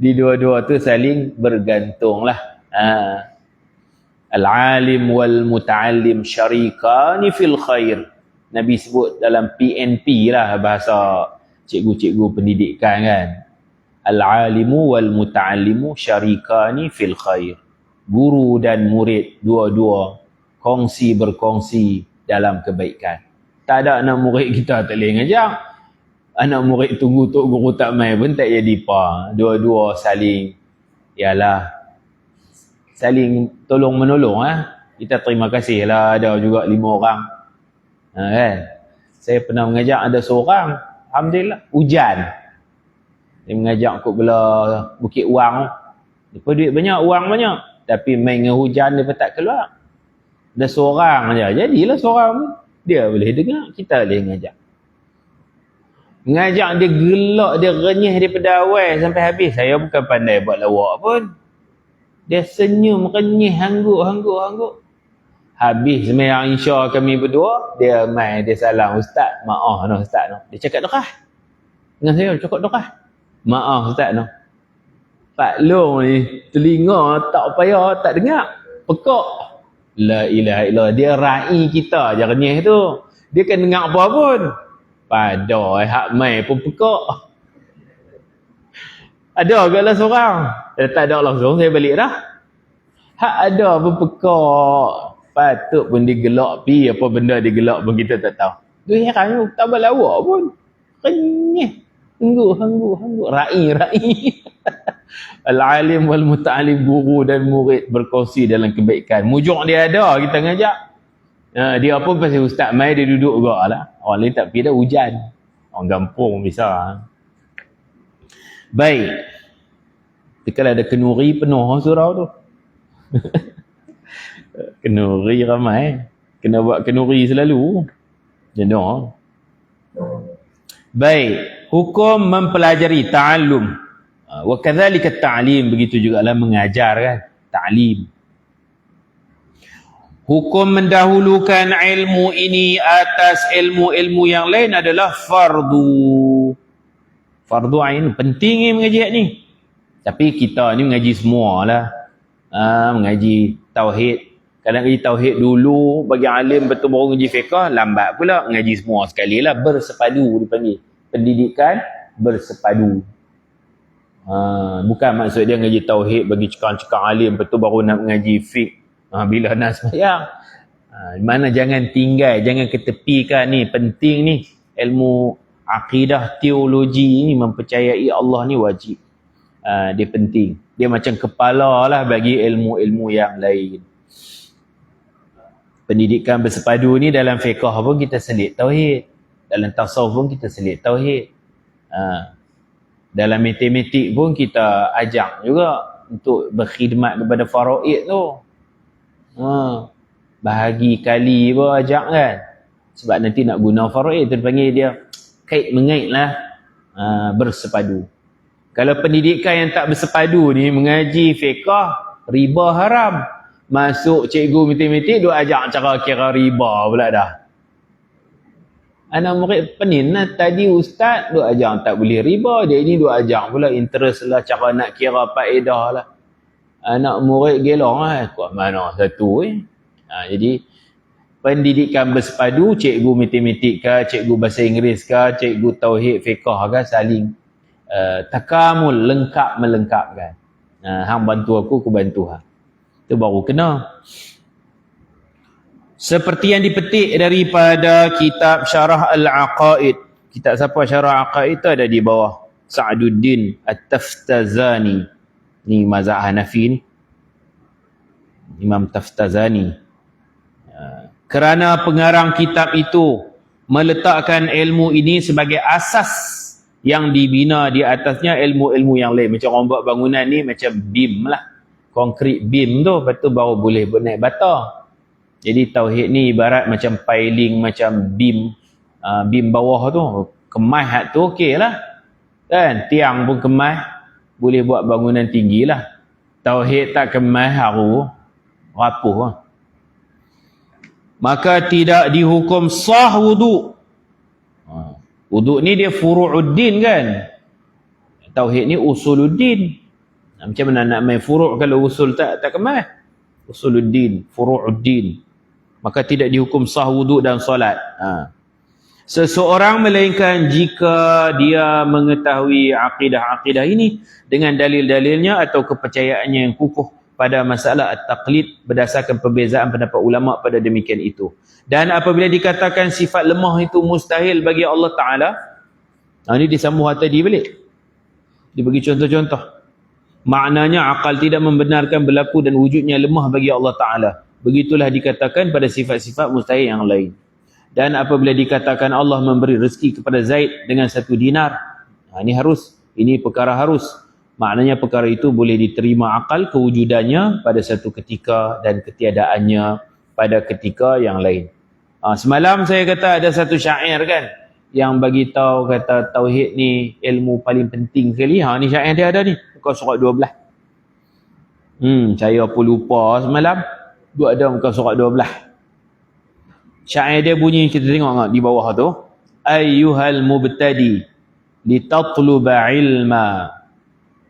Di dua-dua tu saling bergantung lah. Al-alim wal muta'allim syarikani fil khair. Nabi sebut dalam PNP lah bahasa cikgu-cikgu pendidikan kan. Al-alimu wal muta'allimu syarikani fil khair. Guru dan murid dua-dua kongsi berkongsi dalam kebaikan. Tak ada anak murid kita tak boleh ngajar. Anak murid tunggu tok guru tak mai pun tak jadi apa. Dua-dua saling saling tolong menolong Kita terima kasih lah ada juga 5 orang. Kan? Saya pernah mengajar ada seorang, alhamdulillah, hujan. Dia mengajar kot belah Bukit Wang. Dia pun duit banyak, wang banyak. Tapi main dengan hujan dia pun tak keluar. Ada seorang je. Jadilah seorang pun. Dia boleh dengar, kita boleh mengajar. Mengajar dia gelak, dia renyah daripada awal sampai habis. Saya bukan pandai buat lawak pun. Dia senyum, renyah, hangguk. Habis sembahyang Isya kami berdua, dia mai, dia salam, Ustaz, maaf no Ustaz no. Dia cakap dekah. Dengan saya cakap dekah. Maaf Ustaz no. Pak Long ni telinga tak payah, tak dengar. Pekak. La ilaha illallah, dia rai kita je renyah tu. Dia kan dengar apa pun. Padahal hak mai pun pekak. Ada ke lah seorang? Tak ada langsung, saya balik dah. Hak ada pun pekak. Patut pun digelak pi, apa benda digelak pun kita tak tahu. Tu heran tak berlawak pun. Renyah. Hangguk. Rai. Al-alim wal muta'alim, guru dan murid berkongsi dalam kebaikan. Mujuk dia ada, kita ngajak. Dia apa pasal Ustaz mai dia duduk juga lah. Orang lain tak pergi dah hujan. Orang kampung bisa. Baik. Tapi kalau ada kenuri penuh surau tu. Kenuri ramai. Kena buat kenuri selalu. Jenuh. Baik. Hukum mempelajari, ta'allum. Wa kadzalika ta'lim, begitu jugalah mengajar kan. Ta'lim. Hukum mendahulukan ilmu ini atas ilmu-ilmu yang lain adalah fardu. Fardu ain, penting ni mengaji ni. Tapi kita ni mengaji semualah. Mengaji tauhid. Kadang ngaji tauhid dulu bagi alim betul baru ngaji fiqh, lambat pula ngaji semua sekali lah, bersepadu dipanggil. Pendidikan bersepadu. Bukan maksud dia ngaji tauhid bagi cekang-cekang alim betul baru nak ngaji fiqh. Bila nak sembahyang. Mana jangan tinggal, jangan ketepikan ni, penting ni. Ilmu akidah, teologi ni, mempercayai Allah ni wajib. Dia penting. Dia macam kepala lah bagi ilmu-ilmu yang lain. Pendidikan bersepadu ni dalam fiqh pun kita selit tauhid. Dalam tasawuf pun kita selit tauhid. Dalam matematik pun kita ajak juga untuk berkhidmat kepada faraid tu. Bahagi kali pun ajak kan. Sebab nanti nak guna faraid tu panggil dia kait mengait lah. Bersepadu. Kalau pendidikan yang tak bersepadu ni, mengaji fiqah, riba haram. Masuk cikgu matematik, duk ajak cara kira riba pula dah. Anak murid penin lah. Tadi ustaz duk ajak tak boleh riba. Dia ni duk ajak pula interest lah, cara nak kira faedah lah. Anak murid gelong lah. Kuat mana satu jadi pendidikan bersepadu, cikgu matematik ke, cikgu bahasa Inggeris ke, cikgu tauhid fiqah ke, saling takamul, lengkap melengkapkan. Hang bantu aku bantu hang. Itu baru kena. Seperti yang dipetik daripada kitab Syarah Al-Aqaid. Kitab siapa Syarah Aqaid itu ada di bawah. Sa'duddin At-Taftazani. Ni mazhab Hanafi ni. Imam Taftazani. Kerana pengarang kitab itu meletakkan ilmu ini sebagai asas yang dibina di atasnya ilmu-ilmu yang lain. Macam orang buat bangunan ni macam beam lah. Konkrit beam tu, lepas tu baru boleh naik bata. Jadi tauhid ni ibarat macam piling, macam beam. Beam bawah tu, kemas hak tu okey lah. Kan? Tiang pun kemas, boleh buat bangunan tinggi lah. Tauhid tak kemas, haru, rapuh lah. Maka tidak dihukum sah wuduk. Wuduk ni dia furu'uddin kan. Tauhid ni usuluddin. Macam mana nak main furu' kalau usul tak kemas? Usuluddin, furu'uddin. Maka tidak dihukum sah wuduk dan solat. Seseorang melainkan jika dia mengetahui akidah-akidah ini dengan dalil-dalilnya atau kepercayaannya yang kukuh pada masalah at-taqlid berdasarkan perbezaan pendapat ulama pada demikian itu. Dan apabila dikatakan sifat lemah itu mustahil bagi Allah Ta'ala, ini disambung tadi balik. Dia bagi contoh-contoh. Maknanya akal tidak membenarkan berlaku dan wujudnya lemah bagi Allah Ta'ala. Begitulah dikatakan pada sifat-sifat mustahil yang lain. Dan apabila dikatakan Allah memberi rezeki kepada Zaid dengan 1 dinar, ini harus, ini perkara harus. Maknanya perkara itu boleh diterima akal kewujudannya pada satu ketika dan ketiadaannya pada ketika yang lain. Semalam saya kata ada satu syair kan yang bagi tahu kata tauhid ni ilmu paling penting sekali. Ni syair dia ada ni. Muka surat 12. Saya pun lupa semalam. Dia ada muka surat 12. Syair dia bunyi, kita tengok di bawah tu. Ayyuhal mubtadi litatluba ilma.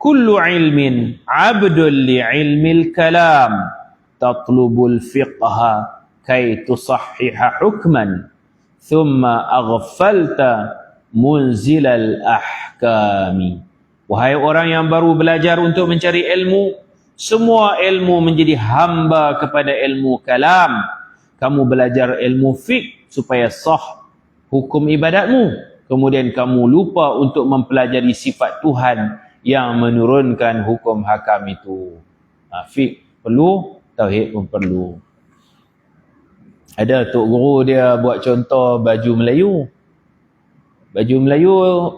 Kullu ilmin abdul li ilmil kalam. Tatlubul fiqha kay tusahhiha hukman. Thumma aghfalta munzilal ahkami. Wahai orang yang baru belajar untuk mencari ilmu, semua ilmu menjadi hamba kepada ilmu kalam. Kamu belajar ilmu fiqh supaya sah hukum ibadatmu. Kemudian kamu lupa untuk mempelajari sifat Tuhan yang menurunkan hukum hakam itu. Fiqh perlu, tauhid pun perlu. Ada tok guru dia buat contoh baju Melayu. Baju Melayu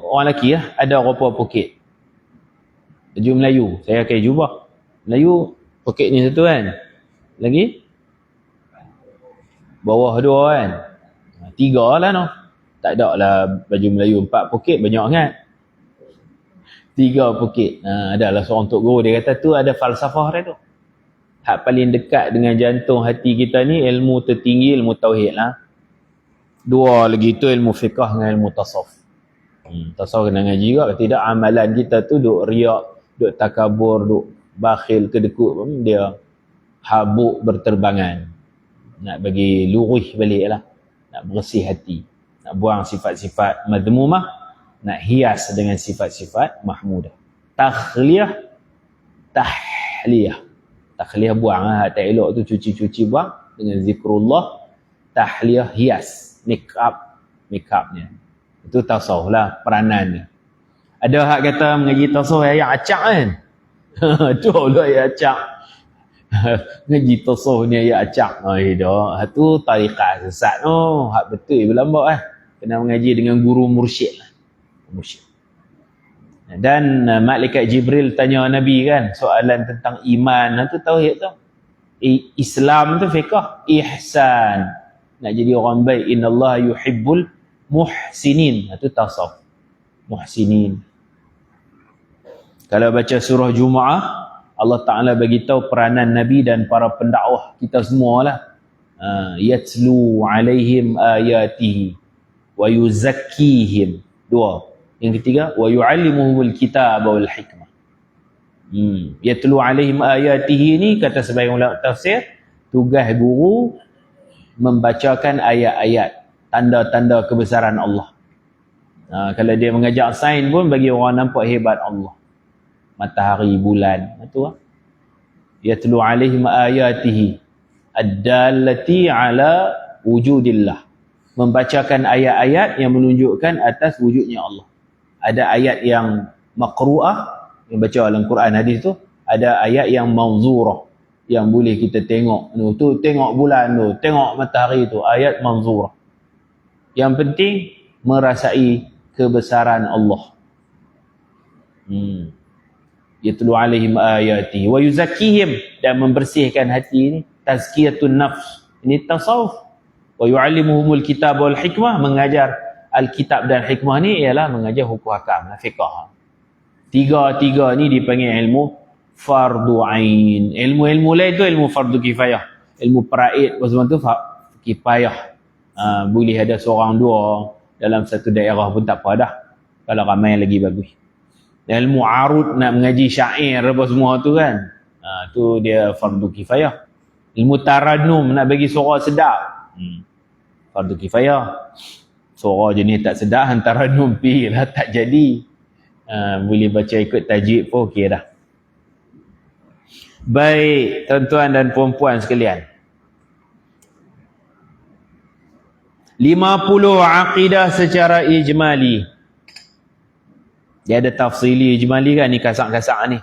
orang lelaki lah, ada rupa poket. Baju Melayu, saya pakai jubah Melayu, poket ni satu kan. Lagi bawah 2 kan. 3 lah no. Tak ada lah baju Melayu 4 poket, banyak kan. 3 poket. Adalah seorang tok guru dia kata tu ada falsafah dia tu. Hak paling dekat dengan jantung hati kita ni ilmu tertinggi, ilmu tauhid lah. 2 lagi tu ilmu fiqah dengan ilmu tasawuf. Tasawuf kena ngaji juga. Tidak amalan kita tu duk riak, duk takabur, duk bakhil, kedekut, dia habuk berterbangan. Nak bagi lurih balik lah. Nak bersih hati. Nak buang sifat-sifat madmumah. Nak hias dengan sifat-sifat mahmudah. Takhliyah. Takhliyah buang lah. Tak elok tu cuci-cuci buang. Dengan zikrullah. Tahliyah hias. Make upnya. Itu tasawuf lah peranannya. Ada hak kata mengaji tasawuf ayat acak kan. Tu lah ayat acak. Ngaji tasawuf ni ayat acak. Itu tarikat sesat. Hak betul berlambak Kena mengaji dengan guru mursyid lah. Mursyid. Dan malaikat Jibril tanya Nabi kan soalan tentang iman tu, tauhid tu. Islam tu fiqh, ihsan. Nak jadi orang baik, innallaha yuhibbul muhsinin. Itu tasawuf. Muhsinin. Kalau baca surah Jumaah, Allah Ta'ala bagi tahu peranan Nabi dan para pendakwah kita semualah. Yatlu alaihim ayatihi wa yuzakkihim. Dua. Yang ketiga, wa yu'allimuhumul kitaba wal hikmah. Yatlu alaihim ayatihi ni, kata sebagian ulama tafsir, tugas guru membacakan ayat-ayat, tanda-tanda kebesaran Allah. Kalau dia mengajar sains pun bagi orang nampak hebat Allah. Matahari, bulan, itu lah. Yatlu alaihim ayatihi ad-dallati ala wujudillah. Membacakan ayat-ayat yang menunjukkan atas wujudnya Allah. Ada ayat yang maqru'ah, yang baca dalam Quran hadis tu, ada ayat yang manzurah, yang boleh kita tengok. Tu tengok bulan tu, tengok matahari tu, ayat manzurah. Yang penting merasai kebesaran Allah. Yatlu alaihim ayati wa yuzakkihim, dan membersihkan hati ni, tazkiyatun nafs. Ini tasawuf. Wa yu'allimuhumul kitab wal hikmah, mengajar Alkitab dan hikmah ni ialah mengajar hukum hakam, fiqh. Tiga-tiga ni dipanggil ilmu fardu ain. Ilmu-ilmu lain tu ilmu fardu kifayah. Ilmu paraid semua tu kifayah. Boleh ada seorang dua dalam satu daerah pun tak apa dah. Kalau ramai lagi bagus. Ilmu arud, nak mengaji syair apa semua tu kan. Tu dia fardu kifayah. Ilmu taranum, nak bagi suara sedap. Fardu kifayah. Suara jenis tak sedap, hantar taranum pergi lah, tak jadi. Boleh baca ikut tajwid pun okey dah. Baik, tuan-tuan dan puan-puan sekalian. 50 akidah secara ijmali. Dia ada tafsili ijmali kan, ni kasak-kasak ni.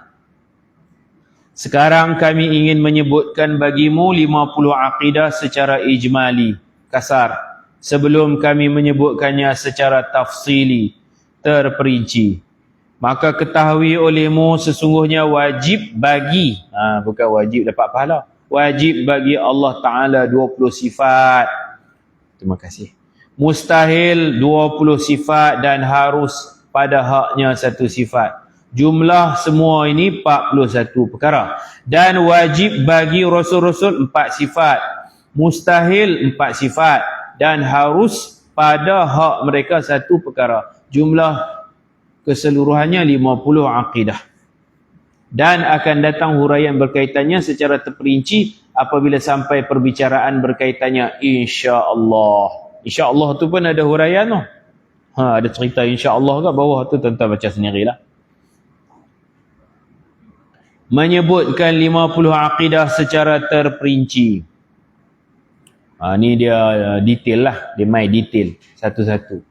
Sekarang kami ingin menyebutkan bagimu 50 akidah secara ijmali, kasar. Sebelum kami menyebutkannya secara tafsili, terperinci. Maka ketahui olehmu sesungguhnya wajib bagi, bukan wajib dapat pahala, wajib bagi Allah Ta'ala 20 sifat. Terima kasih. Mustahil 20 sifat dan harus pada haknya satu sifat. Jumlah semua ini 41 perkara. Dan wajib bagi Rasul-Rasul 4 sifat. Mustahil 4 sifat. Dan harus pada hak mereka satu perkara. Jumlah keseluruhannya 50 akidah. Dan akan datang huraian berkaitannya secara terperinci apabila sampai perbicaraan berkaitannya, insya-Allah. Insya-Allah tu pun ada huraian tu. Ada cerita insya-Allah kat bawah tu, tuan-tuan baca sendirilah. Menyebutkan 50 akidah secara terperinci. Ni dia detail lah, dia main detail satu-satu.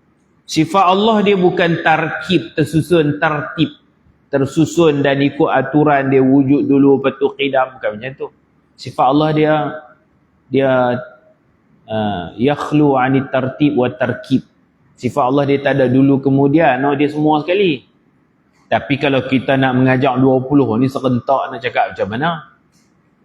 Sifat Allah dia bukan tarkib, tersusun, tertib, tersusun dan ikut aturan dia, wujud dulu lepas tu qidam, bukan macam tu. Sifat Allah dia yakhlu anit tartib wa tarkib. Sifat Allah dia tak ada dulu kemudian, dia semua sekali. Tapi kalau kita nak mengajak 20 ni serentak, nak cakap macam mana?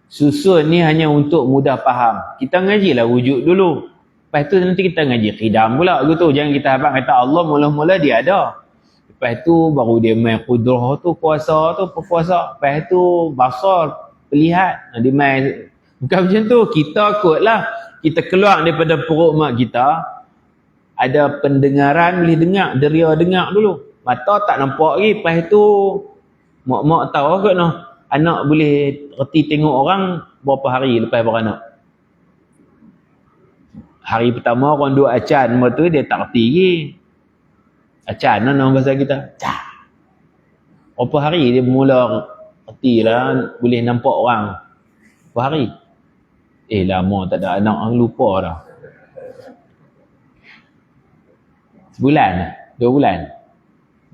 Susun ni hanya untuk mudah faham. Kita ngajilah wujud dulu. Lepas tu nanti kita ngaji qidam pula gitu. Jangan kita habaq kata Allah mula-mula dia ada. Lepas tu baru dia main qudrah tu, kuasa tu, berpuasa. Lepas tu basar, perlihat. Dia main, bukan macam tu. Kita kotlah. Kita keluar daripada perut mak kita. Ada pendengaran, boleh dengar. Deria dengar dulu. Mata tak nampak lagi. Lepas tu mak tahu kot noh. Anak boleh reti tengok orang berapa hari lepas beranak. Hari pertama orang duk acan, lepas tu dia tak reti lagi. Acan lah nama bahasa kita. Berapa hari dia mula reti lah, boleh nampak orang. Berapa hari? Lama tak ada anak, lupa dah. Sebulan lah, 2 bulan.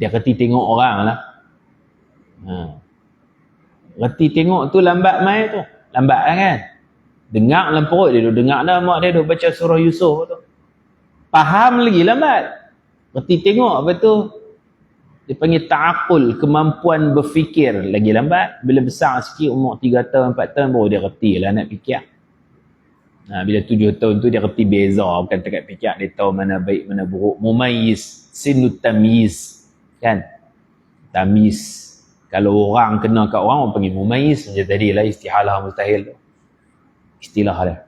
Dia reti tengok orang lah. Reti tengok tu lambat mai tu. Lambat lah kan. Dengar dalam perut dia, dengar dah mak dia baca surah Yusuf tu. Faham lagi lambat. Berarti tengok apa tu? Dia panggil ta'aqul, kemampuan berfikir lagi lambat. Bila besar sikit, umur 3 tahun, 4 tahun, baru dia reti lah nak fikir. Bila 7 tahun tu dia reti beza, bukan dekat fikir, dia tahu mana baik, mana buruk. Mumayyiz, sinut tamyiz. Kan? Tamyiz. Kalau orang kena kat orang panggil mumayyiz. Macam tadi lah istihalah mustahil tu. Istilah dia.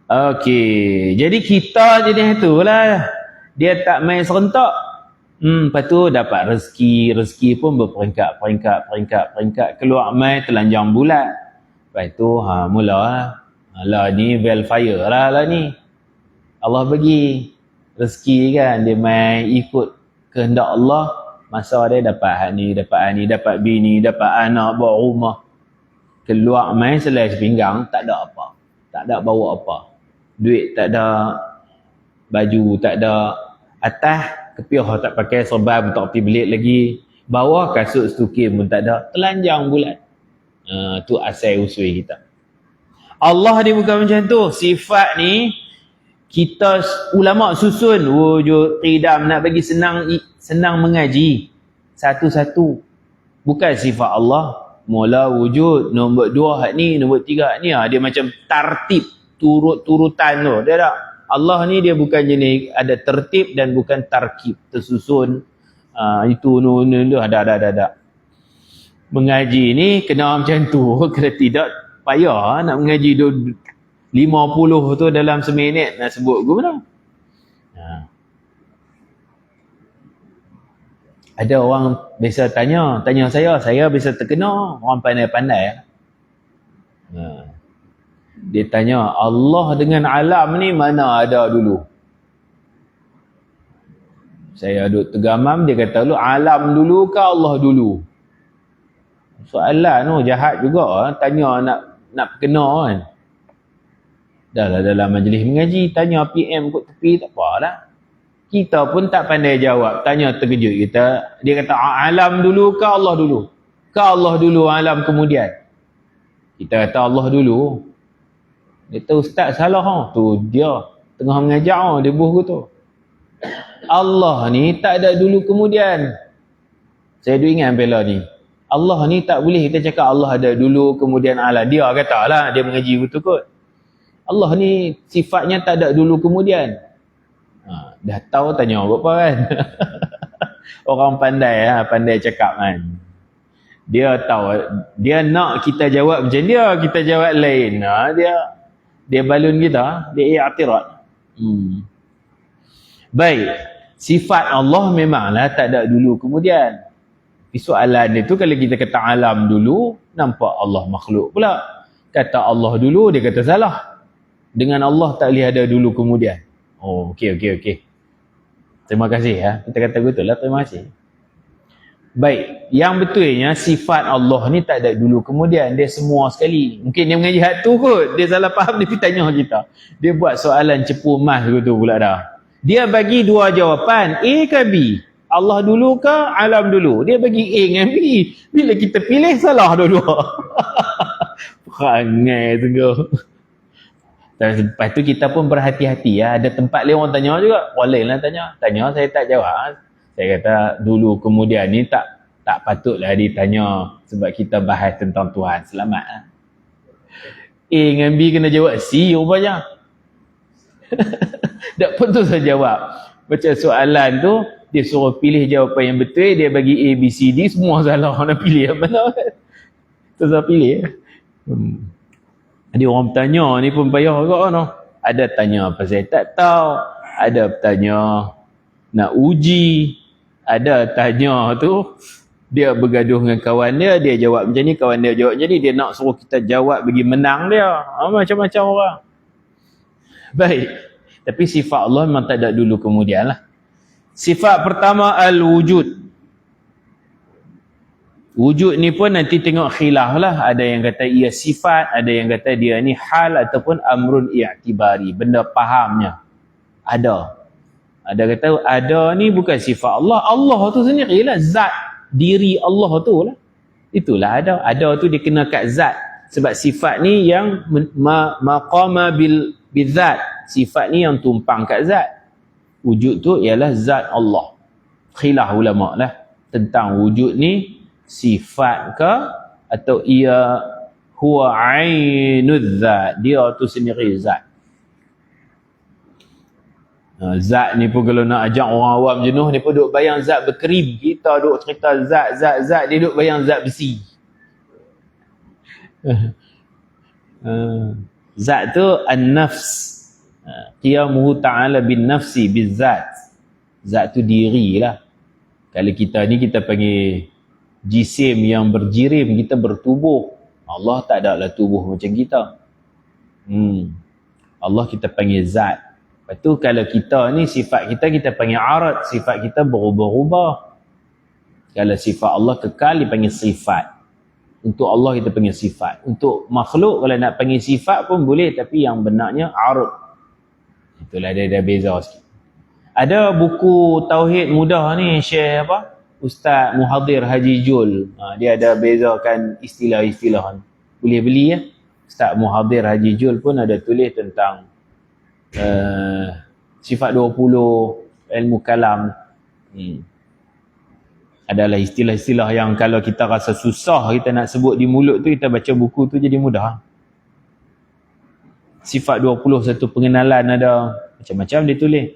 Okey. Jadi kita jenis tu lah. Dia tak main serentak. Lepas tu dapat rezeki. Rezeki pun berperingkat. Keluar main telanjang bulat. Lepas tu mula lah ni wildfire lah ni. Allah bagi rezeki kan. Dia main ikut kehendak Allah. Masa dia dapat hak ni, dapat bini, dapat anak, bawa rumah. Keluar main selai sepinggang, tak ada apa. Tak ada bawa apa. Duit tak ada, baju tak ada, atas kepiah tak pakai, serban tak pergi belit lagi, bawah kasut stukim pun tak ada, telanjang bulat. Tu asal usul kita. Allah dia bukan macam tu. Sifat ni kita ulama susun wujud qidam nak bagi senang mengaji satu-satu. Bukan sifat Allah mula wujud, nombor 2 hak ni, nombor 3 hak ni. Dia macam tartib, turutan tu. Dia tak. Allah ni dia bukan jenis ada tertib dan bukan tarkib, tersusun. Itu ada. Mengaji ni kena macam tu. Kalau tidak payah nak mengaji 50 tu dalam seminit nak sebut ke mana. Ada orang biasa tanya saya biasa terkena orang pandai-pandai. Dia tanya Allah dengan alam ni mana ada dulu. Saya duduk tergamam, dia kata lu alam dulu ke Allah dulu? Soalan tu jahat juga, tanya nak kena kan. Dah lah dalam majlis mengaji, tanya PM kot tepi tak apalah. Kita pun tak pandai jawab, tanya terkejut kita. Dia kata alam dulu ke Allah dulu? Ke Allah dulu, alam kemudian? Kita kata Allah dulu. Dia kata ustaz salah. Tu dia tengah mengajar, dia buh tu. Allah ni tak ada dulu kemudian. Saya duk ingat bela ni. Allah ni tak boleh kita cakap Allah ada dulu kemudian alam. Dia kata lah, dia mengaji betul kot. Allah ni sifatnya tak ada dulu kemudian. Dah tahu tanya apa kan. Orang pandai pandai cakap kan. Dia tahu, dia nak kita jawab macam dia, kita jawab lain. Dia balun kita, dia i'tirad. Baik, sifat Allah memanglah tak ada dulu kemudian. Soalan dia tu kalau kita kata alam dulu, nampak Allah makhluk pula. Kata Allah dulu, dia kata salah. Dengan Allah tak boleh ada dulu kemudian. Oh, okey. Terima kasih Kita kata betul lah, terima kasih. Baik, yang betulnya sifat Allah ni tak ada dulu kemudian, dia semua sekali. Mungkin dia mengaji hak tu kot, dia salah faham, dia pergi tanya kita. Dia buat soalan cepu emas gitu pula dah. Dia bagi 2 jawapan, A ke B? Allah dulu ke alam dulu? Dia bagi A dengan B. Bila kita pilih salah dua-dua. Perangai tengok. Lepas tu kita pun berhati-hati Ada tempat lain orang tanya juga. Orang lain lah tanya saya tak jawab. Saya kata dulu kemudian ni tak patutlah ditanya sebab kita bahas tentang Tuhan. Selamat A dengan B kena jawab C rupanya. Tak pun tu saya jawab. Macam soalan tu dia suruh pilih jawapan yang betul, dia bagi A, B, C, D, semua salah. Nak pilih yang mana kan? Terus pilih. Jadi orang bertanya ni pun payah juga no? Ada tanya apa saya tak tahu, ada bertanya nak uji, ada tanya tu dia bergaduh dengan kawan dia jawab macam ni, kawan dia jawab macam ni, dia nak suruh kita jawab bagi menang dia. Macam-macam orang. Baik, tapi sifat Allah memang tak ada dulu kemudian lah. Sifat pertama al-wujud. Wujud ni pun nanti tengok khilaf lah. Ada yang kata ia sifat, ada yang kata dia ni hal ataupun amrun i'tibari, benda fahamnya. Ada kata ada ni bukan sifat Allah. Allah tu sendirilah zat diri Allah tu lah. Itulah ada tu dia kena kat zat. Sebab sifat ni yang maqama bil zat, Sifat ni yang tumpang kat zat. Wujud tu ialah zat Allah. Khilaf ulama lah tentang wujud ni sifat ke atau ia huwa ainud zat, dia tu sendiri zat. Zat ni pun kalau nak ajak orang awam jenuh ni pun duk bayang zat berkerim. Kita duk cerita zat, dia duk bayang zat besi. Zat tu an-nafs. Qiyamuhu ta'ala bin nafsi bizat. Zat tu diri lah. Kalau kita ni kita panggil jisim yang berjirim, kita bertubuh. Allah tak ada lah tubuh macam kita. Allah kita panggil zat. Lepas tu kalau kita ni sifat kita panggil arad, sifat kita berubah-ubah. Kalau sifat Allah kekal dipanggil sifat. Untuk Allah kita panggil sifat. Untuk makhluk kalau nak panggil sifat pun boleh, tapi yang benarnya arad. Itulah dia beza sikit. Ada buku tauhid mudah ni Syekh Ustaz Muhadir Haji Jul. Dia ada bezakan istilah-istilah ni. Boleh beli ya. Ustaz Muhadir Haji Jul pun ada tulis tentang sifat 20, ilmu kalam. Adalah istilah-istilah yang kalau kita rasa susah kita nak sebut di mulut tu, kita baca buku tu jadi mudah. Sifat 20, satu pengenalan ada, macam-macam dia tulis.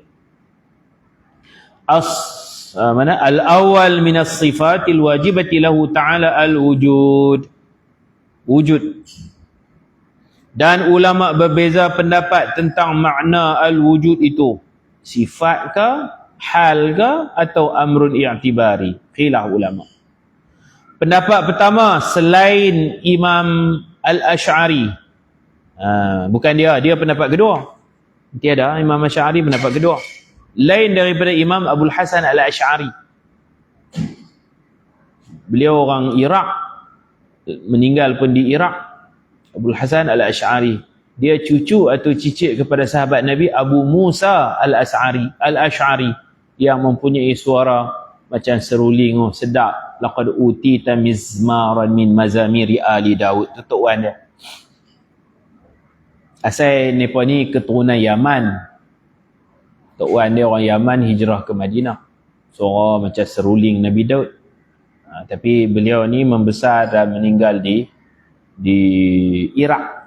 Al-awwal minas sifatil wajibati lahu ta'ala al-wujud. Wujud. Dan ulama berbeza pendapat tentang makna al-wujud itu. Sifat ke, hal ke, atau amrun i'tibari. Khilaf ulama. Pendapat pertama, selain Imam Al-Ash'ari. Bukan dia pendapat kedua. Tiada, Imam Ash'ari pendapat kedua. Lain daripada Imam Abul Hasan Al-Ash'ari. Beliau orang Iraq, meninggal pun di Iraq. Abul Hasan Al-Ash'ari. Dia cucu atau cicit kepada sahabat Nabi Abu Musa Al-Ash'ari yang mempunyai suara macam seruling sedap. Laqad utita mizmaran min mazamiri ali Daud. Tutuan dia. Asal mereka ni keturunan Yaman. Tok Wan dia orang Yaman, hijrah ke Madinah. Suara macam seruling Nabi Daud. Tapi beliau ni membesar dan meninggal di Iraq.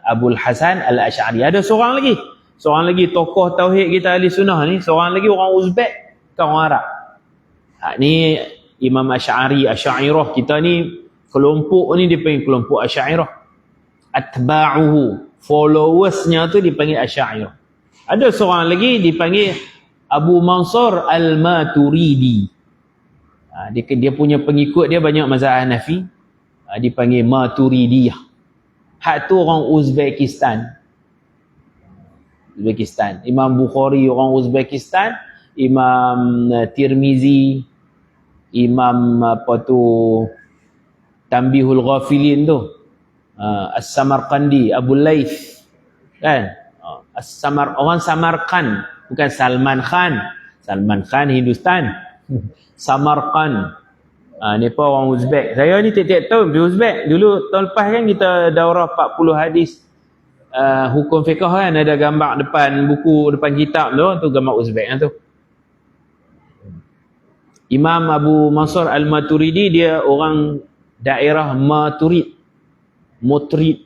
Abul Hasan Al-Ash'ari. Ada seorang lagi tokoh tauhid kita ahli sunnah ni, seorang lagi orang Uzbek ke orang Arab. Ni Imam Asy'ariyah kita ni, kelompok ni dipanggil kelompok Asy'ariyah. Atba'uhu, followersnya tu dipanggil Asy'ariyah. Ada seorang lagi dipanggil Abu Mansur Al-Maturidi. Dia punya pengikut dia banyak mazhab Hanafi. Dipanggil Maturidiyah. Hak tu orang Uzbekistan. Imam Bukhari orang Uzbekistan. Imam Tirmizi. Imam Tanbihul Ghafilin tu. As-Samarqandi. Abu Laith. Kan? Orang Samarkand, bukan Salman Khan. Salman Khan Hindustan. Samarkand. Ni pun orang Uzbek. Saya ni tiap-tiap tahun di Uzbek. Dulu tahun lepas kan kita daurah 40 hadis hukum fiqh kan, ada gambar depan buku, depan kitab tu gambar Uzbek tu. Imam Abu Mansur Al-Maturidi dia orang daerah Maturid. Moturid.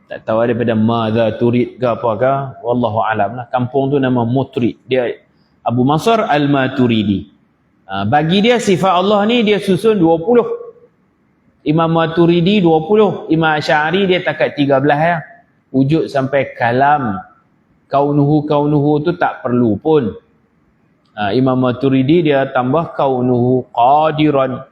Tak tahu daripada madza turid ke apa ke, wallahu alam lah. Kampung tu nama Mutrid. Dia Abu Mansur Al-Maturidi. Bagi dia sifat Allah ni dia susun 20. Imam Maturidi 20, Imam Asy'ari dia takat 13 ya. Wujud sampai kalam. Kaunuhu tu tak perlu pun. Imam Maturidi dia tambah kaunuhu qadiran.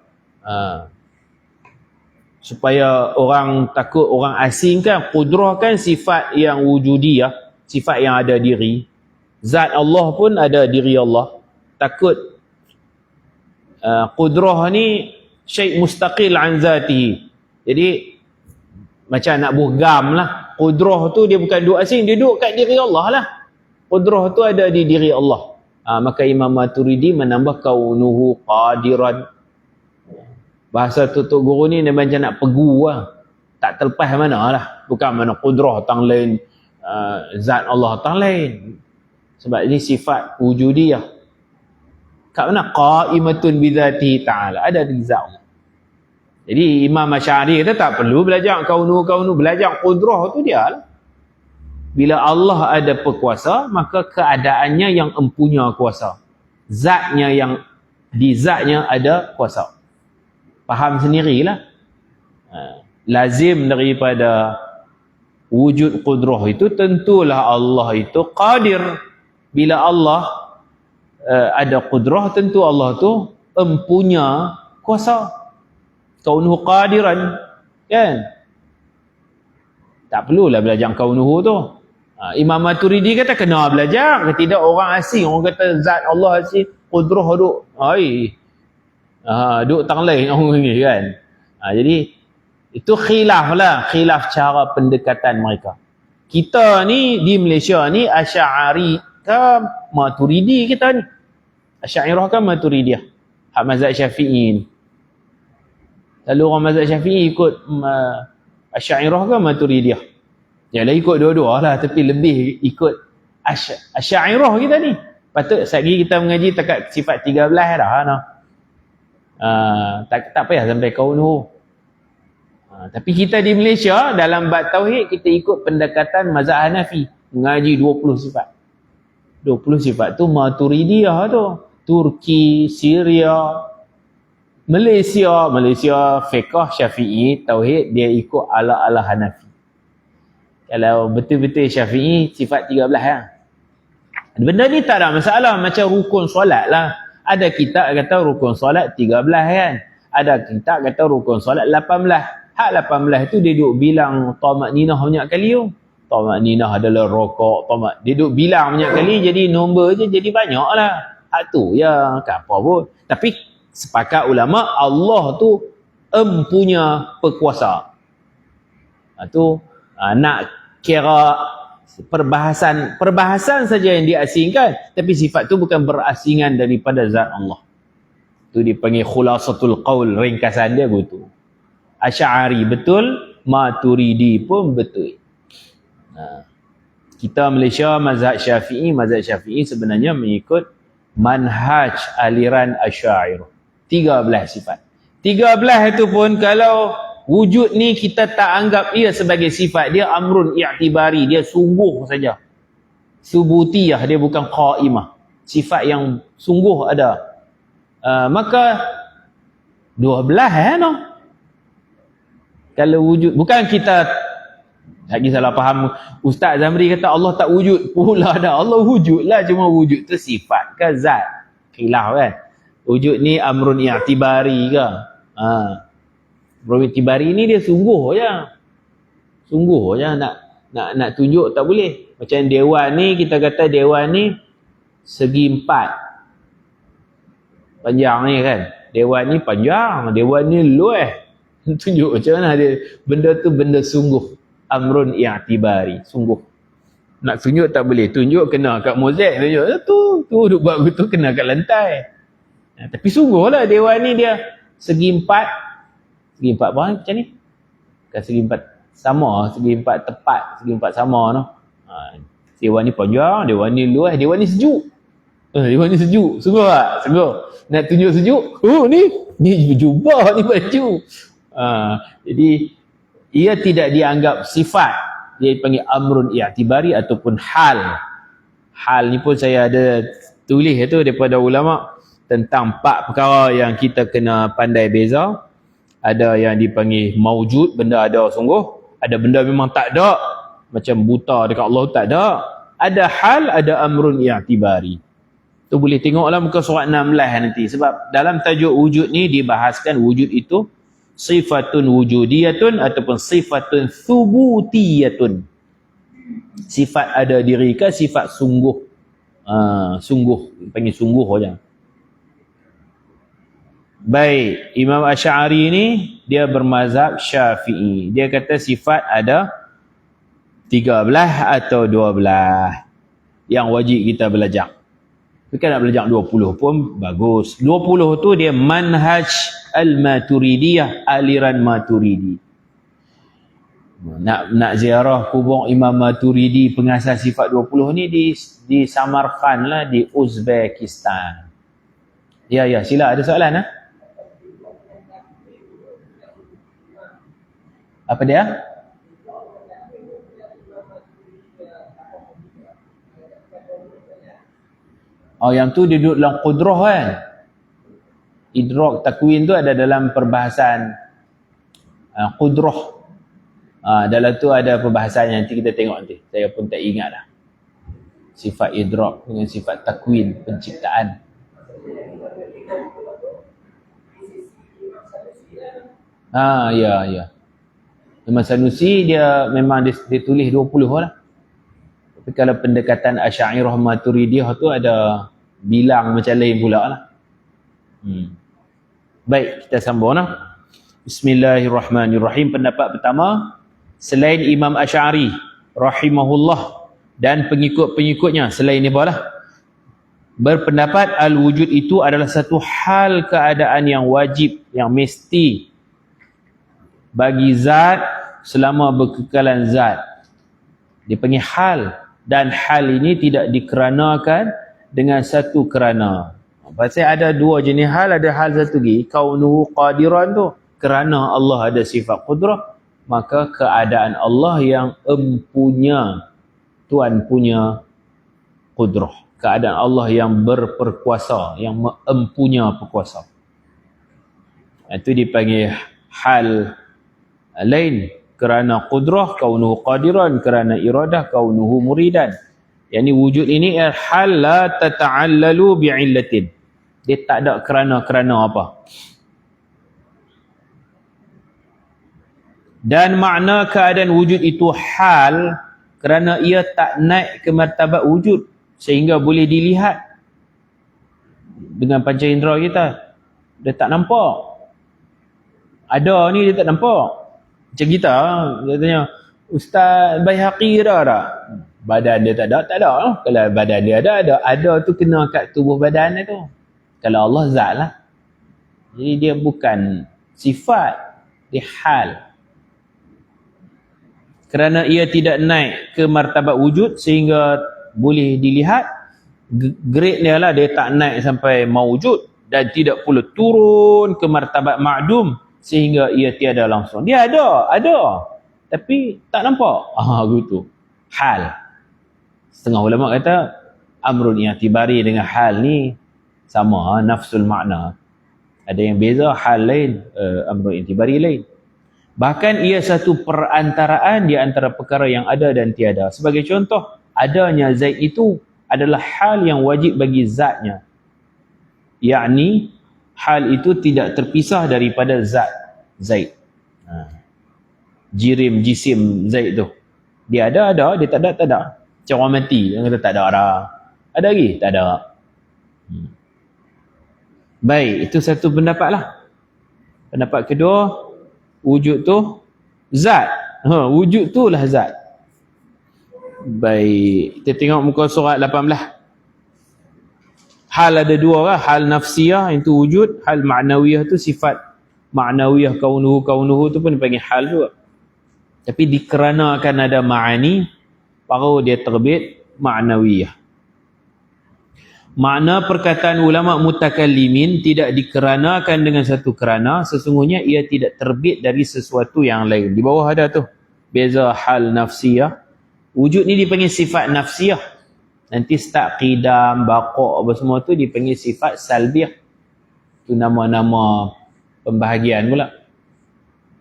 Supaya orang takut, orang asing kan, qudrah kan sifat yang wujudiyah, sifat yang ada diri. Zat Allah pun ada diri Allah. Takut qudrah ni syai' mustaqil an zatihi. Jadi macam nak buh gam lah. Qudrah tu dia bukan duduk asing, dia duduk kat diri Allah lah. Qudrah tu ada di diri Allah. Maka Imam Maturidi menambah kaunuhu qadiran. Bahasa tutup guru ni dia macam nak pegu lah. tak terlepas mana lah. Bukan mana qudrah tang lain, zat Allah tang lain. Sebab ini sifat wujudiyah. Kat mana? Qa'imatun bidzatihi ta'ala. Ada di zat Allah. Jadi Imam Asy'ari kata tak perlu belajar kaunu, belajar qudrah tu dia lah. Bila Allah ada perkuasa, maka keadaannya yang empunya kuasa. Zatnya yang di zatnya ada kuasa. Faham sendirilah. Lazim daripada wujud qudrah itu tentulah Allah itu qadir. Bila Allah ada qudrah, tentu Allah tu empunya kuasa. Kaunuhu qadiran, kan? Tak perlulah belajar kaunuhu tu. Imam Maturidi kata kena belajar. Tidak orang asing, orang kata zat Allah asing, qudrah duk duk tang lain orang ni kan. Jadi itu khilaf lah, khilaf cara pendekatan mereka. Kita ni di Malaysia ni Asy'ari ke Maturidi kita ni. Asy'ariyah kan Maturidiyah. Hak mazhab Syafi'i ni. Lalu orang mazhab Syafi'i ikut Asy'ariyah ke Maturidiyah? Yalah ikut dua-dua lah, tapi lebih ikut Asy'ariyah kita ni. Patut sekali kita mengaji dekat sifat 13 dah nah. Tak payah sampai kaunuhu. Tapi kita di Malaysia dalam bab tauhid kita ikut pendekatan mazhab Hanafi, mengaji 20 sifat. 20 sifat tu Maturidiyah tu. Turki, Syria, Malaysia fiqh Syafi'i, tauhid dia ikut ala-ala Hanafi. Kalau betul-betul Syafi'i sifat 13 lah. Benda ni tak ada masalah, macam rukun solat lah. Ada kitab kata rukun solat 13 kan. Ada kitab kata rukun solat 18. Hak 18 tu dia duk bilang tamak-ninah banyak kali tu. Tamak-ninah adalah rokok, dia duk bilang banyak kali, jadi nombor je jadi banyak lah. Hak tu ya, tak apa pun. Tapi sepakat ulama Allah tu empunya perkuasa. Nak kira perbahasan saja yang diasingkan, tapi sifat tu bukan berasingan daripada zat Allah. Tu dipanggil khulasatul qaul, ringkasan dia begitu. Asy'ari betul, Maturidi pun betul. Kita Malaysia mazhab Syafi'i sebenarnya mengikut manhaj aliran Asy'ariyah. 13 sifat. 13 itu pun kalau wujud ni kita tak anggap ia sebagai sifat, dia amrun i'tibari, dia sungguh saja. Subutiyah, dia bukan qaimah. Sifat yang sungguh ada. Maka 12 no. Kalau wujud, bukan kita lagi salah faham. Ustaz Zamri kata Allah tak wujud pula dah. Allah wujud lah, cuma wujud tu sifat ke zat? Khilaf kan? Wujud ni amrun i'tibari ke? Amrun i'tibari ni dia sungguh je. Sungguh je, nak tunjuk tak boleh. Macam dewan ni, kita kata dewan ni segi 4 panjang ni kan. Dewan ni panjang, dewan ni luas. Tunjuk macam mana dia. Benda tu benda sungguh. Amrun i'tibari, sungguh. Nak tunjuk tak boleh. Tunjuk kena kat mozaik, tunjuk tu duk buat begitu kena kat lantai. Tapi sungguhlah dewan ni dia segi 4 apa macam ni? Kan segi 4 sama, segi 4 tepat, segi 4 sama noh. Dewan ni panjang, dewan ni luas, dewan ni sejuk. Dewan ni sejuk, sungguh tak? Sungguh. Nak tunjuk sejuk, ni jubah ni baju. Jadi ia tidak dianggap sifat, dia panggil amrun i'tibari ataupun hal. Hal ni pun saya ada tulis itu daripada ulama tentang 4 perkara yang kita kena pandai beza. Ada yang dipanggil maujud, benda ada sungguh. Ada benda memang tak ada, macam buta dekat Allah tak ada. Ada hal, ada amrun i'tibari. Tu boleh tengoklah muka surat 16 nanti. Sebab dalam tajuk wujud ni dibahaskan wujud itu sifatun wujudiyatun ataupun sifatun thubutiyatun. Sifat ada diri ke sifat sungguh? Sungguh, panggil sungguh aja. Baik, Imam Asy'ari ni dia bermazhab Syafi'i. Dia kata sifat ada 13 atau 12 yang wajib kita belajar. Kita nak belajar 20 pun bagus. 20 tu dia manhaj al-Maturidiyah, aliran Maturidi. Nak ziarah kubur Imam Maturidi pengasas sifat 20 ni di Samarkand lah, di Uzbekistan. Ya, sila ada soalan Apa dia? Oh, yang tu dia duduk dalam qudrah kan. Idrak takwin tu ada dalam perbahasan qudrah. Dalam tu ada perbahasan nanti kita tengok nanti. Saya pun tak ingat lah. Sifat idrak dengan sifat takwin, penciptaan. Ya. Imam Sanusi dia memang dia tulis 20 lah. Tapi kalau pendekatan Asy'ariyah Maturidiyah tu ada bilang macam lain pula lah. Baik, kita sambung lah. Bismillahirrahmanirrahim. Pendapat pertama, selain Imam Asy'ari rahimahullah dan pengikut-pengikutnya selain dia lah, berpendapat al-wujud itu adalah satu hal keadaan yang wajib, yang mesti bagi zat selama berkekalan zat. Dia panggil hal, dan hal ini tidak dikeranakan dengan satu kerana. Pasal ada dua jenis hal, ada hal satu lagi kaunuhu qadiran tu, kerana Allah ada sifat qudrah, maka keadaan Allah yang empunya, Tuhan punya qudrah, keadaan Allah yang berperkuasa, yang empunya perkuasa. Itu dipanggil hal lain, kerana qudrah kaunuhu qadiran, kerana iradah kaunuhu muridan. Yani wujud ini hal la tata'allalu bi'illatin, dia tak ada kerana apa. Dan makna keadaan wujud itu hal kerana ia tak naik ke martabat wujud sehingga boleh dilihat dengan panca indera kita. Dia tak nampak. Ada ni dia tak nampak. Macam kita, dia tanya, Ustaz Baihaqi ada tak? Badan dia tak ada? Tak ada. Kalau badan dia ada tu kena kat tubuh badan dia tu. Kalau Allah zat lah. Jadi dia bukan sifat, dia hal. Kerana ia tidak naik ke martabat wujud sehingga boleh dilihat, grade dia lah, dia tak naik sampai mawujud dan tidak pula turun ke martabat ma'dum sehingga ia tiada langsung. Dia ada tapi tak nampak. Gitu. Hal. Setengah ulama kata amrun i'tibari dengan hal ni sama, nafsul makna. Ada yang beza, hal lain, amrun i'tibari lain. Bahkan ia satu perantaraan di antara perkara yang ada dan tiada. Sebagai contoh, adanya Zaid itu adalah hal yang wajib bagi zatnya. Yakni, hal itu tidak terpisah daripada zat Zaid. Jisim Zaid tu. Dia ada, dia tak ada. Macam orang mati, yang kata tak ada arah. Ada lagi? Tak ada. Baik, itu satu pendapat lah. Pendapat kedua, wujud tu zat. Wujud tu lah zat. Baik, kita tengok muka surat 18. Hal ada dua lah. Hal nafsiyah itu wujud, hal ma'nawiyah tu sifat ma'nawiyah kaunuhu tu pun dipanggil hal juga. Tapi dikeranakan ada ma'ani, baru dia terbit ma'nawiyah. Makna perkataan ulama mutakallimin tidak dikeranakan dengan satu kerana, sesungguhnya ia tidak terbit dari sesuatu yang lain. Di bawah ada tu beza hal nafsiyah. Wujud ni dipanggil sifat nafsiyah. Nanti start qidam, baqa' apa semua tu dipanggil sifat salbiyah. Itu nama-nama pembahagian pula.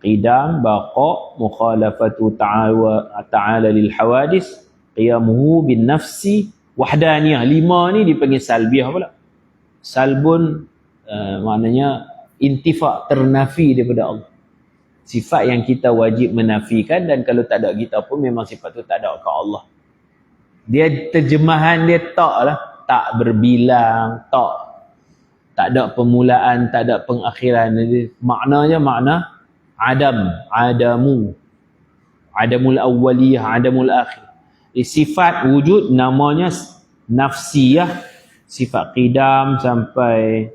Qidam, baqa', mukhalafatu ta'ala lil hawadis, qiyamuhu bin nafsi, wahdaniyah. 5 ni dipanggil salbiyah pula. Salbun maknanya intifa', ternafi daripada Allah. Sifat yang kita wajib menafikan, dan kalau tak ada kita pun memang sifat tu tak ada ke Allah. Dia terjemahan dia tak lah. Tak berbilang, tak ada permulaan, tak ada pengakhiran. Maknanya makna adamul awwaliyah, adamul akhir. Sifat wujud namanya nafsiyah, sifat qidam sampai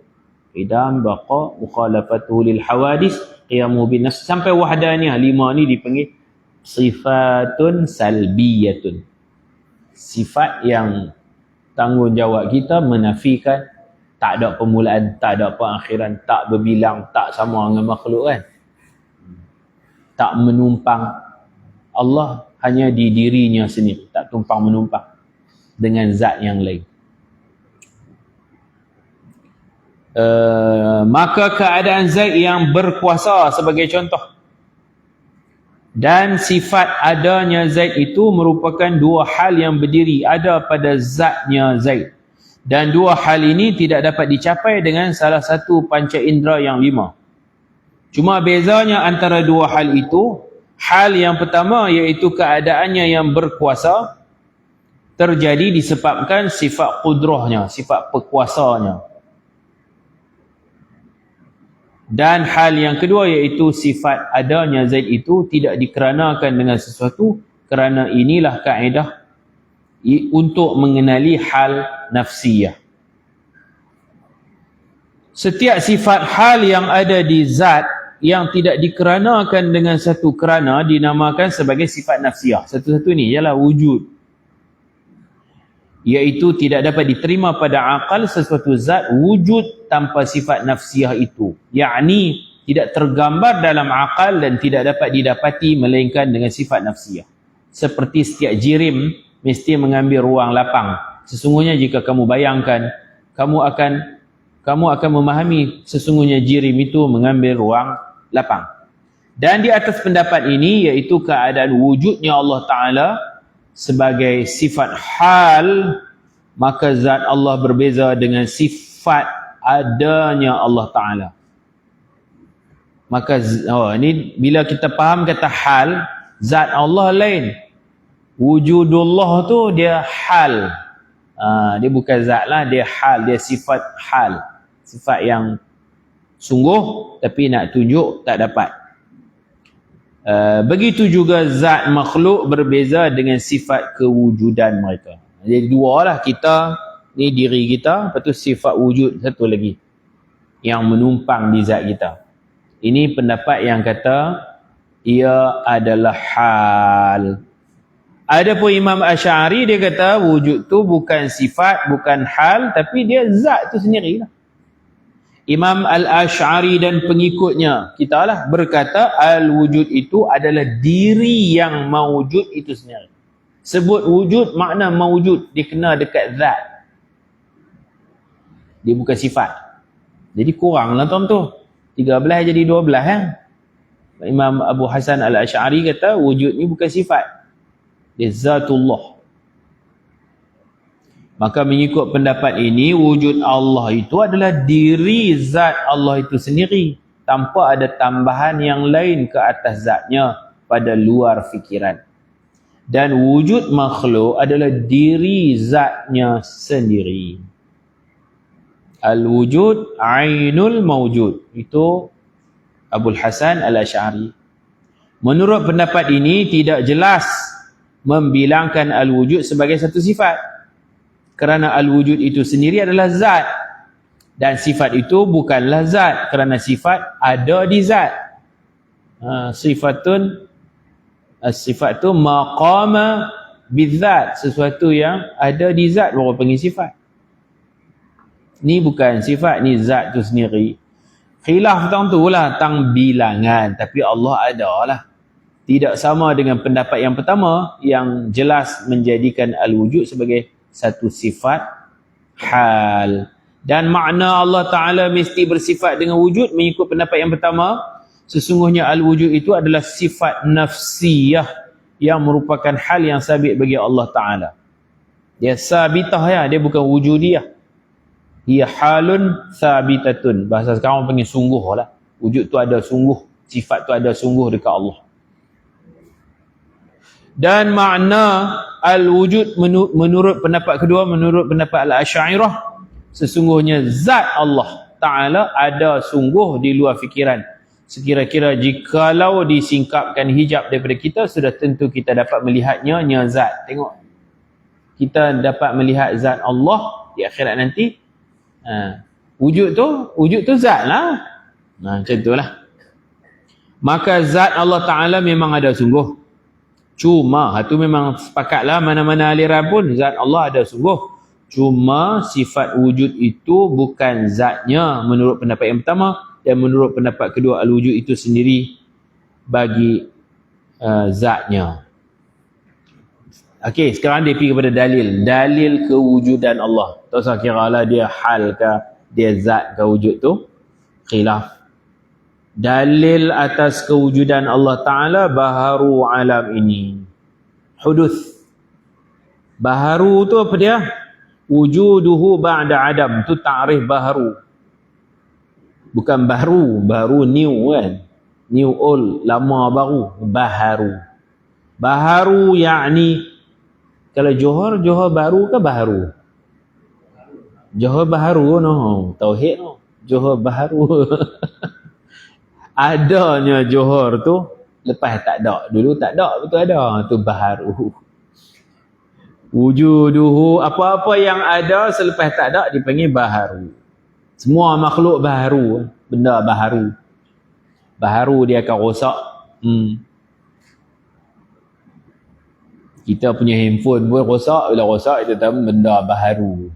qidam, baqa', mukhalafatuhu lil hawadis, qiyamu bin nafs sampai wahdaniyah. 5 ni dipanggil sifatun salbiyatun. Sifat yang tanggungjawab kita menafikan tak ada permulaan, tak ada perakhiran, tak berbilang, tak sama dengan makhluk kan. Tak menumpang. Allah hanya di dirinya sendiri, tak tumpang menumpang dengan zat yang lain. Maka keadaan zat yang berkuasa sebagai contoh, dan sifat adanya zat itu merupakan dua hal yang berdiri ada pada zatnya zat, dan dua hal ini tidak dapat dicapai dengan salah satu panca indera yang 5. Cuma bezanya antara dua hal itu, hal yang pertama iaitu keadaannya yang berkuasa terjadi disebabkan sifat qudrahnya, sifat perkuasanya. Dan hal yang kedua iaitu sifat adanya zat itu tidak dikeranakan dengan sesuatu, kerana inilah kaedah untuk mengenali hal nafsiyah. Setiap sifat hal yang ada di zat yang tidak dikeranakan dengan satu kerana dinamakan sebagai sifat nafsiyah. Satu-satu ni ialah wujud, iaitu tidak dapat diterima pada akal sesuatu zat wujud tanpa sifat nafsiyah itu, yakni tidak tergambar dalam akal dan tidak dapat didapati melainkan dengan sifat nafsiyah. Seperti setiap jirim mesti mengambil ruang lapang. Sesungguhnya jika kamu bayangkan, kamu akan memahami sesungguhnya jirim itu mengambil ruang lapang. Dan di atas pendapat ini, iaitu keadaan wujudnya Allah Ta'ala sebagai sifat hal, maka zat Allah berbeza dengan sifat adanya Allah Ta'ala. Maka ini bila kita faham kata hal, zat Allah lain. Wujudullah tu dia hal. Dia bukan zat lah, dia hal, dia sifat hal. Sifat yang sungguh tapi nak tunjuk tak dapat. Begitu juga zat makhluk berbeza dengan sifat kewujudan mereka. Jadi dua lah, kita ni diri kita, lepas tu sifat wujud satu lagi yang menumpang di zat kita. Ini pendapat yang kata ia adalah hal. Adapun Imam Asy'ari dia kata wujud tu bukan sifat, bukan hal, tapi dia zat tu sendirilah. Imam Al-Asy'ari dan pengikutnya kita lah berkata al-wujud itu adalah diri yang mawujud itu sendiri. Sebut wujud makna mawujud, dia kena dekat zat. Dia bukan sifat. Jadi kuranglah tuan tu. 13 jadi 12 kan. Imam Abu Hasan Al-Asy'ari kata wujud ni bukan sifat. Dia zatullah. Maka mengikut pendapat ini, wujud Allah itu adalah diri zat Allah itu sendiri, tanpa ada tambahan yang lain ke atas zatnya pada luar fikiran. Dan wujud makhluk adalah diri zatnya sendiri. Al-wujud ainul mawjud. Itu Abul Hasan Al-Asy'ari. Menurut pendapat ini, tidak jelas membilangkan al-wujud sebagai satu sifat. Kerana al-wujud itu sendiri adalah zat. Dan sifat itu bukanlah zat. Kerana sifat ada di zat. Sifat tu maqama bizzat. Sesuatu yang ada di zat baru panggil sifat. Ni bukan sifat, ni zat tu sendiri. Khilaf tang tu lah, tang bilangan. Tapi Allah ada lah. Tidak sama dengan pendapat yang pertama yang jelas menjadikan al-wujud sebagai satu sifat hal. Dan makna Allah Ta'ala mesti bersifat dengan wujud mengikut pendapat yang pertama, sesungguhnya al-wujud itu adalah sifat nafsiyah yang merupakan hal yang sabit bagi Allah Ta'ala. Dia sabitah ya, dia bukan wujudiyah. Ia halun sabitatun. Bahasa sekarang panggil sungguh lah. Wujud tu ada sungguh, sifat tu ada sungguh dekat Allah. Dan makna al-wujud menurut pendapat kedua, menurut pendapat Al-Asy'ariyah, sesungguhnya zat Allah Ta'ala ada sungguh di luar fikiran. Sekira-kira jikalau disingkapkan hijab daripada kita, sudah tentu kita dapat melihatnya zat. Tengok, kita dapat melihat zat Allah di akhirat nanti. Wujud tu zat lah. Macam tu lah. Maka zat Allah Ta'ala memang ada sungguh. Cuma, itu memang sepakatlah mana-mana aliran pun zat Allah ada sungguh. Cuma sifat wujud itu bukan zatnya menurut pendapat yang pertama, dan menurut pendapat kedua al-wujud itu sendiri bagi zatnya. Okey, sekarang dia pergi kepada dalil kewujudan Allah. Tak usah kira lah dia hal ke, dia zat ke wujud tu, khilaf. Dalil atas kewujudan Allah Ta'ala baharu alam ini, hudus. Baharu tu apa dia? Wujuduhu ba'da adam, tu ta'rif baharu. Bukan baru new kan, new old, lama baru, baharu yakni, kalau Johor baru ke baharu? Johor baharu no, tauhid no, Johor baharu. Adanya Johor tu lepas tak ada, dulu tak ada, betul ada, tu baharu. Wujuduhu, apa-apa yang ada selepas tak ada dipanggil baharu. Semua makhluk baharu, benda baharu. Baharu dia akan rosak. Kita punya handphone pun rosak, bila rosak kita tahu benda baharu.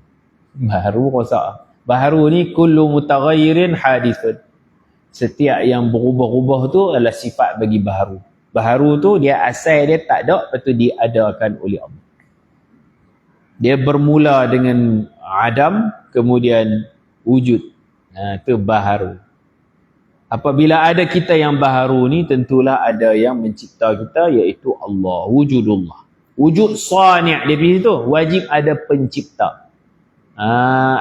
Baharu rosak. Baharu ni kullu mutaghayyirin hadithun. Setiap yang berubah-ubah tu adalah sifat bagi baharu. Baharu tu dia asal dia tak ada, lepas tu diadakan oleh Allah. Dia bermula dengan adam, kemudian wujud. Itu baharu. Apabila ada kita yang baharu ni, tentulah ada yang mencipta kita, iaitu Allah, wujudullah. Wujud sani' dia pilih tu, wajib ada pencipta.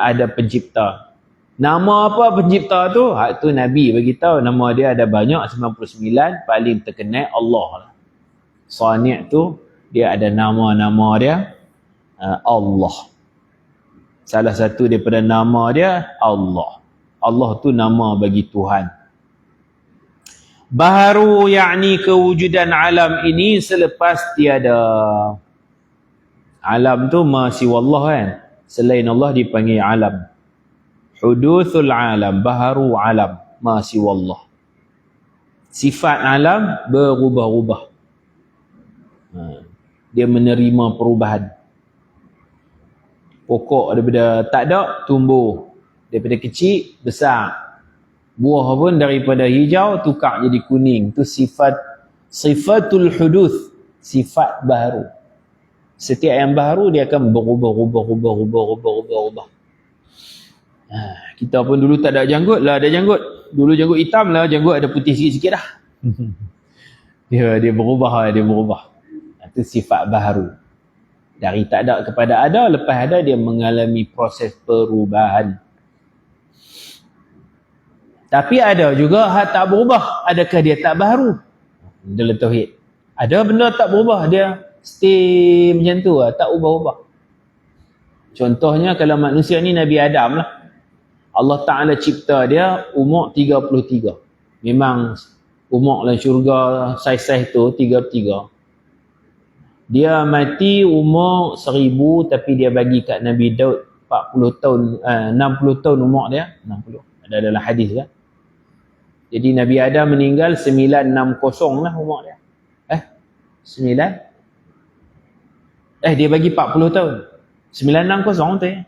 Ada pencipta. Nama apa pencipta tu? Hak tu Nabi beritahu, nama dia ada banyak, 99, paling terkenal Allah. Sani' tu dia ada nama-nama dia, Allah. Salah satu daripada nama dia Allah. Allah tu nama bagi Tuhan. Baharu yakni kewujudan alam ini selepas tiada. Alam tu masih wallah kan. Selain Allah dipanggil alam. Huduthul alam, baharu alam, masih wallah. Sifat alam berubah-ubah. Dia menerima perubahan. Pokok daripada tak ada, tumbuh. Daripada kecil, besar. Buah pun daripada hijau, tukar jadi kuning. Itu sifatul huduth. Sifat baharu. Setiap yang baharu, dia akan berubah. Kita pun dulu tak ada janggut lah, ada janggut. Dulu janggut hitam lah, janggut ada putih sikit-sikit dah. Dia berubah. Itu sifat baharu. Dari tak ada kepada ada, lepas ada dia mengalami proses perubahan. Tapi ada juga hak tak berubah. Adakah dia tak baharu? Dalam tauhid. Ada benda tak berubah, dia stay macam tu lah, tak ubah-ubah. Contohnya kalau manusia ni Nabi Adam lah. Allah Ta'ala cipta dia umur 33. Memang umur dalam syurga saiz-saiz tu 33. Dia mati umur 1000, tapi dia bagi kat Nabi Daud 40 tahun, 60 tahun umur dia. 60. Ada dalam hadis kan. Jadi Nabi Adam meninggal 960 lah umur dia. 9? Dia bagi 40 tahun. 960 tu ya.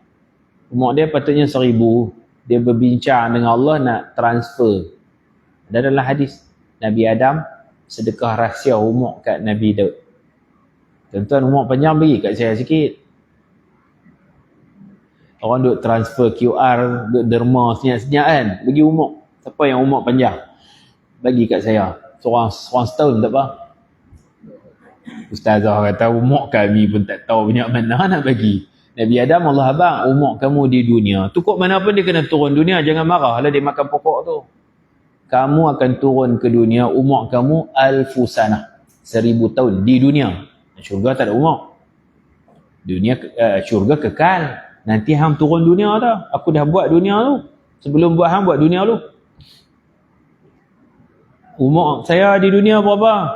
Umur dia patutnya 1000. Dia berbincang dengan Allah nak transfer. Ada dalam hadis. Nabi Adam sedekah rahsia umur kat Nabi Daud. Tuan-tuan umur panjang bagi kat saya sikit. Orang duk transfer QR, duk derma senyap-senyap kan. Bagi umur. Siapa yang umur panjang? Bagi kat saya. Seorang setahun tak apa. Ustazah kata umur kami pun tak tahu banyak mana nak bagi. Nabi Adam, Allah abang, umur kamu di dunia. Tu kok mana pun dia kena turun dunia. Jangan marah lah dia makan pokok tu. Kamu akan turun ke dunia, umur kamu 1000 sanah. 1000 tahun di dunia. Syurga tak ada umur. Dunia, syurga kekal. Nanti hang turun dunia dah. Aku dah buat dunia tu. Sebelum buat hang buat dunia tu. Umur saya di dunia berapa?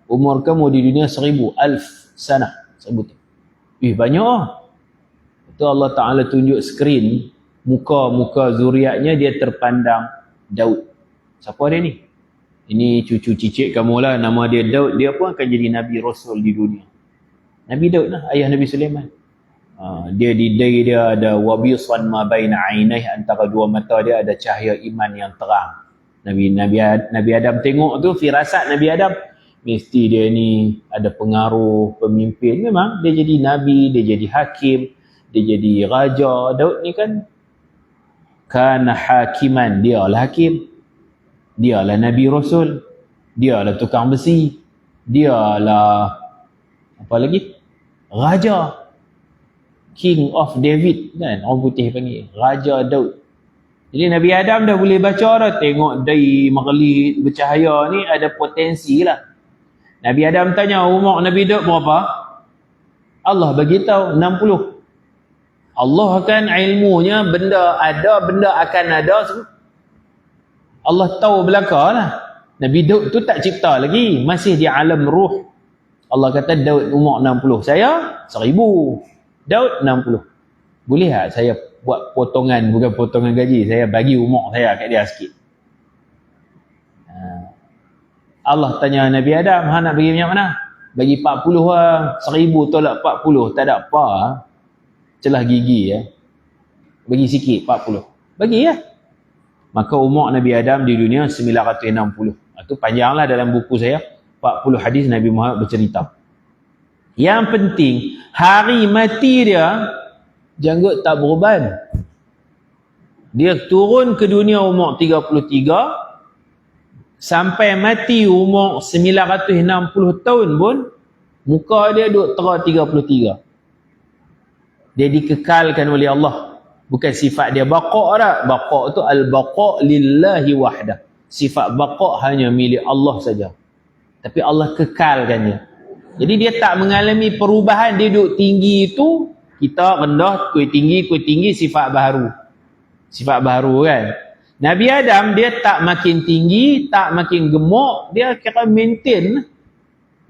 Umur kamu di dunia 1000 sanah. 1000 tahun. Banyak lah. Itu Allah Ta'ala tunjuk skrin. Muka-muka zuriatnya dia terpandang Daud. Siapa dia ni? Ini cucu cicit kamu lah, nama dia Daud, dia pun akan jadi Nabi Rasul di dunia. Nabi Daud lah, ayah Nabi Sulaiman. Dia di day dia ada wabisan ma baina ainaih, antara dua mata dia ada cahaya iman yang terang. Nabi Adam tengok tu, firasat Nabi Adam, mesti dia ni ada pengaruh pemimpin. Memang dia jadi Nabi, dia jadi hakim, dia jadi raja. Daud ni kan kana hakiman, dia lah hakim, dia lah Nabi Rasul, dia lah tukang besi, dia lah apa lagi, raja, King of David kan, orang putih panggil Raja Daud. Jadi Nabi Adam dah boleh baca dah, tengok dari merlid bercahaya ni ada potensi lah. Nabi Adam tanya, umur Nabi Daud berapa? Allah bagi tahu 60. Allah kan ilmunya, benda ada, benda akan ada, Allah tahu belakang lah. Nabi Daud tu tak cipta lagi, masih di alam ruh. Allah kata Daud umur 60, saya 1000. Daud 60. Boleh tak saya buat potongan, bukan potongan gaji, saya bagi umur saya kat dia sikit. Allah tanya Nabi Adam, nak bagi banyak mana? Bagi 40 lah. 1000 tolak 40, tak ada apa. Celah gigi ya. Bagi sikit 40. Bagi ya. Maka umur Nabi Adam di dunia 960. Itu panjanglah dalam buku saya. 40 hadis Nabi Muhammad bercerita. Yang penting, hari mati dia, janggut tak beruban. Dia turun ke dunia umur 33, sampai mati umur 960 tahun pun, muka dia duduk tera 33. Dia dikekalkan oleh Allah. Bukan sifat dia baqa' tak. Baqa' tu al-baqa' lillahi wahdah. Sifat baqa' hanya milik Allah saja. Tapi Allah kekalkan dia. Jadi dia tak mengalami perubahan. Dia duduk tinggi itu, kita rendah, kuih tinggi, sifat baharu. Sifat baharu kan. Nabi Adam dia tak makin tinggi, tak makin gemuk, dia kira maintain.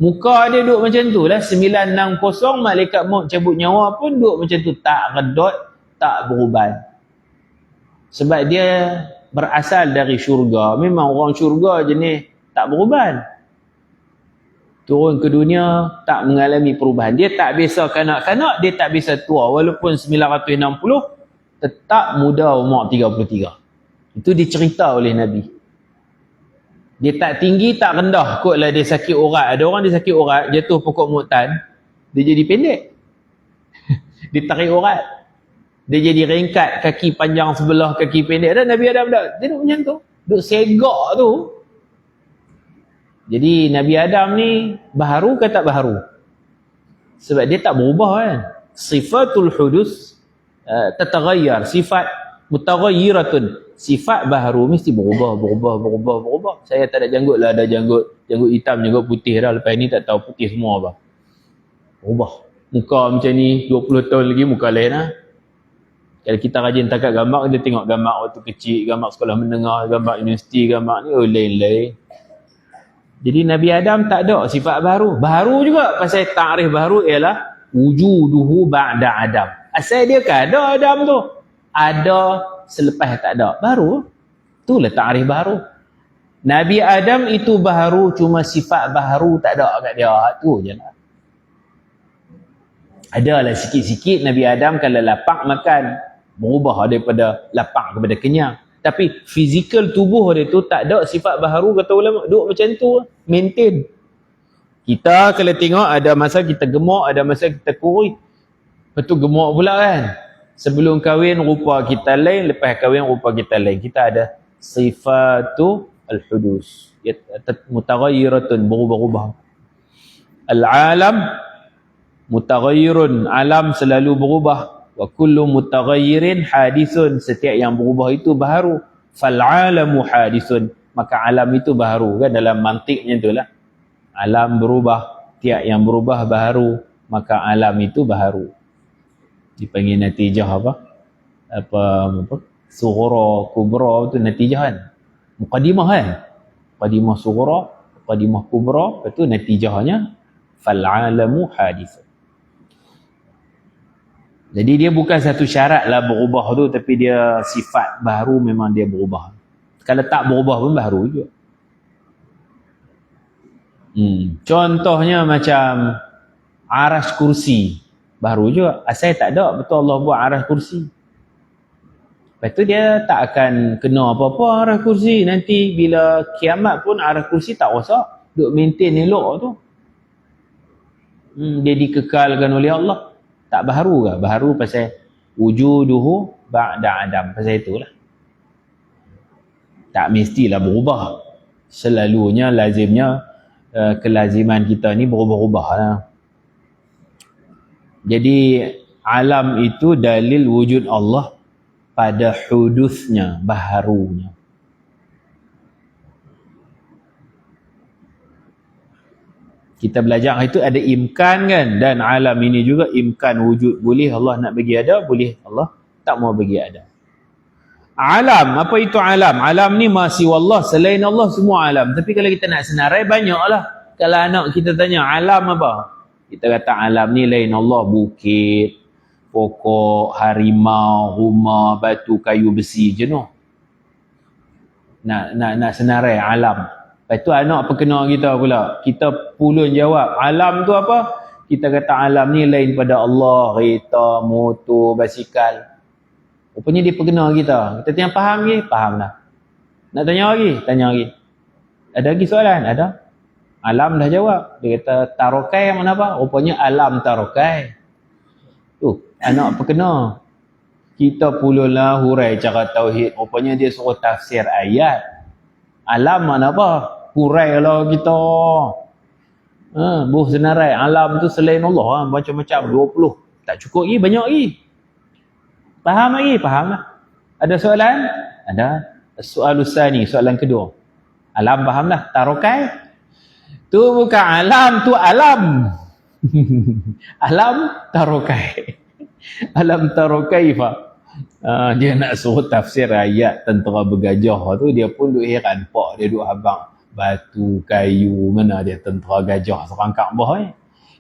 Muka dia duduk macam tu lah, 960, malaikat maut cabut nyawa pun duduk macam tu, tak redot, tak beruban. Sebab dia berasal dari syurga. Memang orang syurga jenis tak beruban. Turun ke dunia, tak mengalami perubahan. Dia tak biasa kanak-kanak, dia tak biasa tua. Walaupun 960, tetap muda umur 33. Itu dicerita oleh Nabi. Dia tak tinggi, tak rendah. Kotlah dia sakit urat. Ada orang dia sakit urat, jatuh pokok muktan, dia jadi pendek. Dia tarik urat. Dia jadi ringkat, kaki panjang sebelah, kaki pendek. Dan Nabi Adam dah, dia duduk macam tu. Duduk segak tu. Jadi Nabi Adam ni baharu ke tak baharu? Sebab dia tak berubah kan. Sifatul hudus tataghayyar. Sifat mutaghayyiratun. Sifat baharu mesti berubah. Saya tak ada janggut lah, ada janggut hitam, janggut putih dah. Lepas ni tak tahu putih semua apa. Berubah. Muka macam ni, 20 tahun lagi muka lain lah. Kalau kita rajin tangkap gambar, kita tengok gambar waktu kecil, gambar sekolah menengah, gambar universiti, gambar ni, lain-lain. Jadi Nabi Adam tak ada sifat baharu. Baharu juga, pasal ta'rif baharu ialah wujuduhu ba'da Adam. Asal dia kan ada Adam tu. Ada selepas tak ada. Baru. Itulah ta'rif baharu. Nabi Adam itu baharu, cuma sifat baharu tak ada kat dia. Tu je lah. Adalah sikit-sikit Nabi Adam kalau lapang makan, berubah daripada lapang kepada kenyang. Tapi fizikal tubuh dia tu tak ada sifat baharu, kata ulama. Duduk macam tu, maintain. Kita kalau tengok ada masa kita gemuk, ada masa kita kurus. Lepas tu gemuk pula kan. Sebelum kahwin rupa kita lain, lepas kahwin rupa kita lain. Kita ada sifatu al-hudus. Mutaghayyiratun, berubah-ubah. Al-alam mutaghayyirun, alam selalu berubah. Wa kullu mutaghayyirin hadisun, setiap yang berubah itu baharu. Fal alamu hadisun, maka alam itu baharu kan, dalam mantiknya itulah. Alam berubah, tiap yang berubah baharu, maka alam itu baharu. Dipanggil natijah apa? Sughra, kubra, itu natijah kan. Muqaddimah kan. Muqaddimah sughra, muqaddimah kubra, itu natijahnya fal alamu hadisun. Jadi dia bukan satu syarat lah berubah tu, tapi dia sifat baru memang dia berubah. Kalau tak berubah pun baru juga. Contohnya macam aras kursi. Baru juga. Asal tak ada. Betul Allah buat aras kursi. Lepas tu dia tak akan kena apa-apa aras kursi. Nanti bila kiamat pun aras kursi tak rosak. Duk maintain elok tu. Dia dikekalkan oleh Allah. Tak baharu ke? Baharu pasal wujuduhu ba'da adam. Pasal itulah. Tak mestilah berubah. Selalunya, lazimnya, kelaziman kita ni berubah-ubah lah. Jadi alam itu dalil wujud Allah pada hudusnya, baharunya. Kita belajar itu ada imkan kan, dan alam ini juga imkan wujud. Boleh Allah nak bagi ada, boleh Allah tak mau bagi ada. Alam, apa itu alam? Alam ni masih wallah, selain Allah semua alam. Tapi kalau kita nak senarai, banyaklah. Kalau anak kita tanya alam apa, kita kata alam ni lain Allah, bukit, pokok, harimau, rumah, batu, kayu, besi, jenuh. Nak senarai alam. Lepas tu anak perkena kita pula. Kita pulun jawab, alam tu apa? Kita kata alam ni lain pada Allah, kereta, motor, basikal. Rupanya dia perkena kita. Kita tanya faham ke? Faham lah. Nak tanya lagi? Tanya lagi. Ada lagi soalan? Ada? Alam dah jawab. Dia kata tarokai mana apa? Rupanya alam tarokai. Tu, anak perkena. Kita pulunlah hurai cara tauhid. Rupanya dia suruh tafsir ayat. Alam mana apa? Hurai lah kita. Buh senarai. Alam tu selain Allah. Macam-macam 20. Tak cukup lagi, banyak lagi. Faham lagi? Faham lah. Ada soalan? Ada. Soal usani, soalan kedua. Alam faham lah. Tarokai? Tu bukan alam, tu alam. Alam tarokai. Alam tarokai Pak. Dia nak suruh tafsir ayat tentera bergajah tu, dia pun duk heran. Pak dia duk habang batu, kayu, mana dia tentera gajah serangkak bah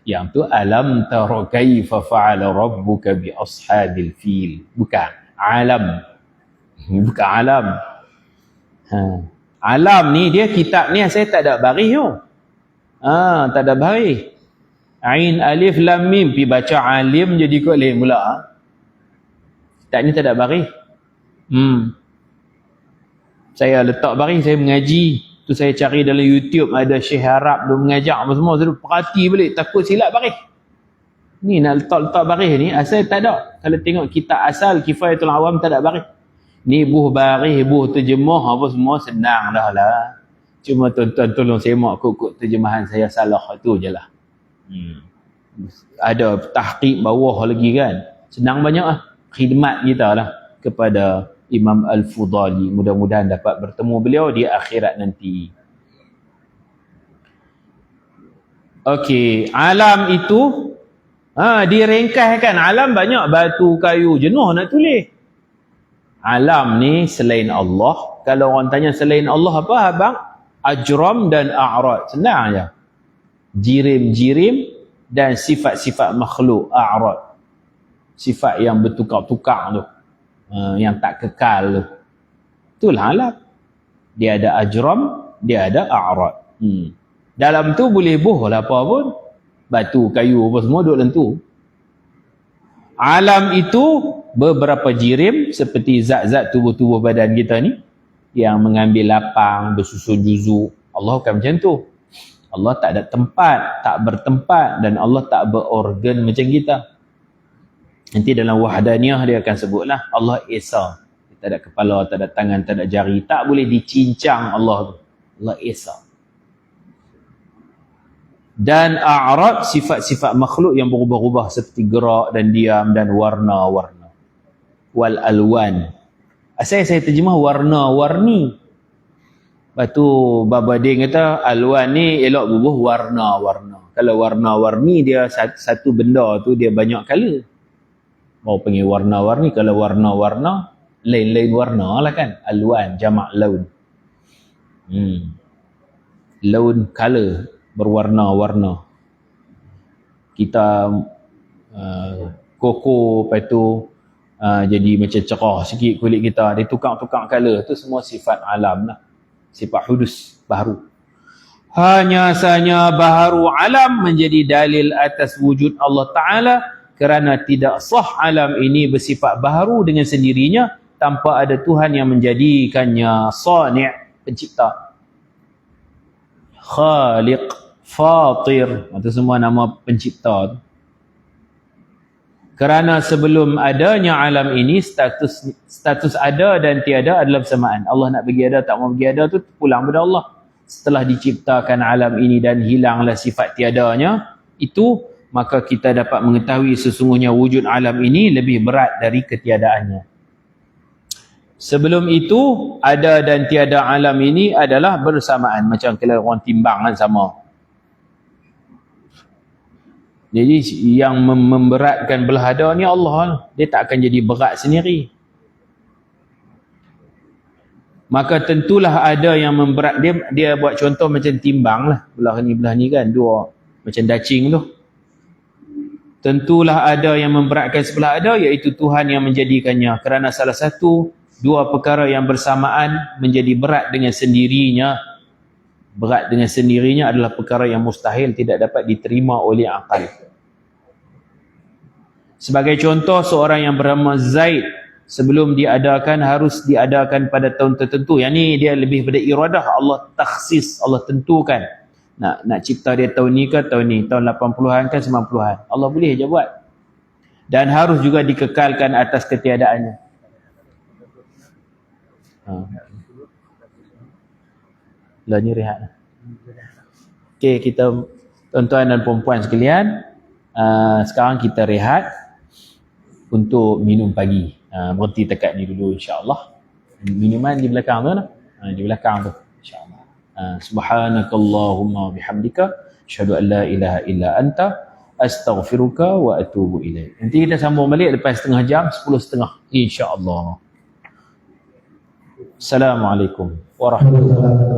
Yang tu alam tara kaifa fa'ala rabbuka bi ashabil fil. Bukan alam. Bukan alam. Alam ni dia kitab ni saya tak ada baris tu. Tak ada baris. Ain alif lam mim pi baca alim jadi kot lain pula. Kitab ni tak ada baris. Saya letak baris, saya mengaji. Tu saya cari dalam YouTube, ada Syekh Arab dia mengajar apa semua, saya perhati balik, takut silap baris. Ni nak letak baris ni asal tak ada. Kalau tengok kitab asal Kifayatul Awam tak ada baris. Ni buh baris, buh terjemah apa semua senang dah lah. Cuma tuan-tuan tolong semak kok terjemahan saya salah tu je lah. Ada tahqiq bawah lagi kan. Senang banyak lah. Khidmat kita lah kepada Imam Al-Fudali. Mudah-mudahan dapat bertemu beliau di akhirat nanti. Okey, alam itu direngkahkan. Alam banyak, batu, kayu, jenuh nak tulis. Alam ni selain Allah. Kalau orang tanya selain Allah apa abang? Ajram dan a'rad. Senang aja. Jirim-jirim dan sifat-sifat makhluk, a'rad. Sifat yang bertukar-tukar tu. Yang tak kekal tu. Itulah alam. Dia ada ajram, dia ada a'rad. Dalam tu boleh buh lah apa pun. Batu, kayu apa semua duduk dalam tu. Alam itu beberapa jirim seperti zat-zat tubuh-tubuh badan kita ni yang mengambil lapang, bersusun juzuk. Allah bukan macam tu. Allah tak ada tempat, tak bertempat, dan Allah tak berorgan macam kita. Nanti dalam wahdaniyah dia akan sebutlah Allah Esa. Tak ada kepala, tak ada tangan, tak ada jari. Tak boleh dicincang Allah tu. Allah Esa. Dan a'rad, sifat-sifat makhluk yang berubah-ubah seperti gerak dan diam dan warna-warna. Wal alwan. Asal saya terjemah warna-warni. Lepas tu Baba Din kata alwan ni elok bubuh warna-warna. Kalau warna-warni dia satu benda tu dia banyak color. Mau panggil warna-warni. Kalau warna-warna lain-lain warna lah kan. Alwan jamak laun. Laun color, berwarna-warna. Kita koko, lepas tu jadi macam cerah sikit kulit kita. Dia tukar-tukar color. Tu semua sifat alam lah. Sifat hudus baru. Hanya sahaja baharu alam menjadi dalil atas wujud Allah Ta'ala, kerana tidak sah alam ini bersifat baharu dengan sendirinya tanpa ada Tuhan yang menjadikannya. Sani', pencipta. Khaliq, Fatir, itu semua nama pencipta. Kerana sebelum adanya alam ini, status ada dan tiada adalah bersamaan. Allah nak bagi ada, tak mau bagi ada tu pulang pada Allah. Setelah diciptakan alam ini dan hilanglah sifat tiadanya itu, maka kita dapat mengetahui sesungguhnya wujud alam ini lebih berat dari ketiadaannya. Sebelum itu, ada dan tiada alam ini adalah bersamaan. Macam kalau orang timbang kan sama. Jadi yang memberatkan belah ada ni Allah. Dia tak akan jadi berat sendiri. Maka tentulah ada yang memberat. Dia buat contoh macam timbang lah. Belah ni kan. Dua. Macam dacing tu. Tentulah ada yang memberatkan sebelah ada, iaitu Tuhan yang menjadikannya. Kerana salah satu, dua perkara yang bersamaan menjadi berat dengan sendirinya. Berat dengan sendirinya adalah perkara yang mustahil, tidak dapat diterima oleh akal. Sebagai contoh, seorang yang bernama Zaid, sebelum diadakan harus diadakan pada tahun tertentu. Yang ni dia lebih pada iradah Allah, takhsis, Allah tentukan. Nak cipta dia tahun ni ke tahun ni, tahun 80-an ke 90-an. Allah boleh je buat. Dan harus juga dikekalkan atas ketiadaannya. Lah ni rehat. Okey, kita tuan-tuan dan puan-puan sekalian, sekarang kita rehat untuk minum pagi. Berhenti dekat ni dulu insya-Allah. Minuman di belakang tu lah. Di belakang tu insya-Allah. Subhanakallahumma bihamdika asyhadu an la ilaha illa anta astaghfiruka wa atubu ilaik. Nanti kita sambung balik lepas setengah jam, 10.30 insya-Allah. Assalamualaikum warahmatullahi wabarakatuh.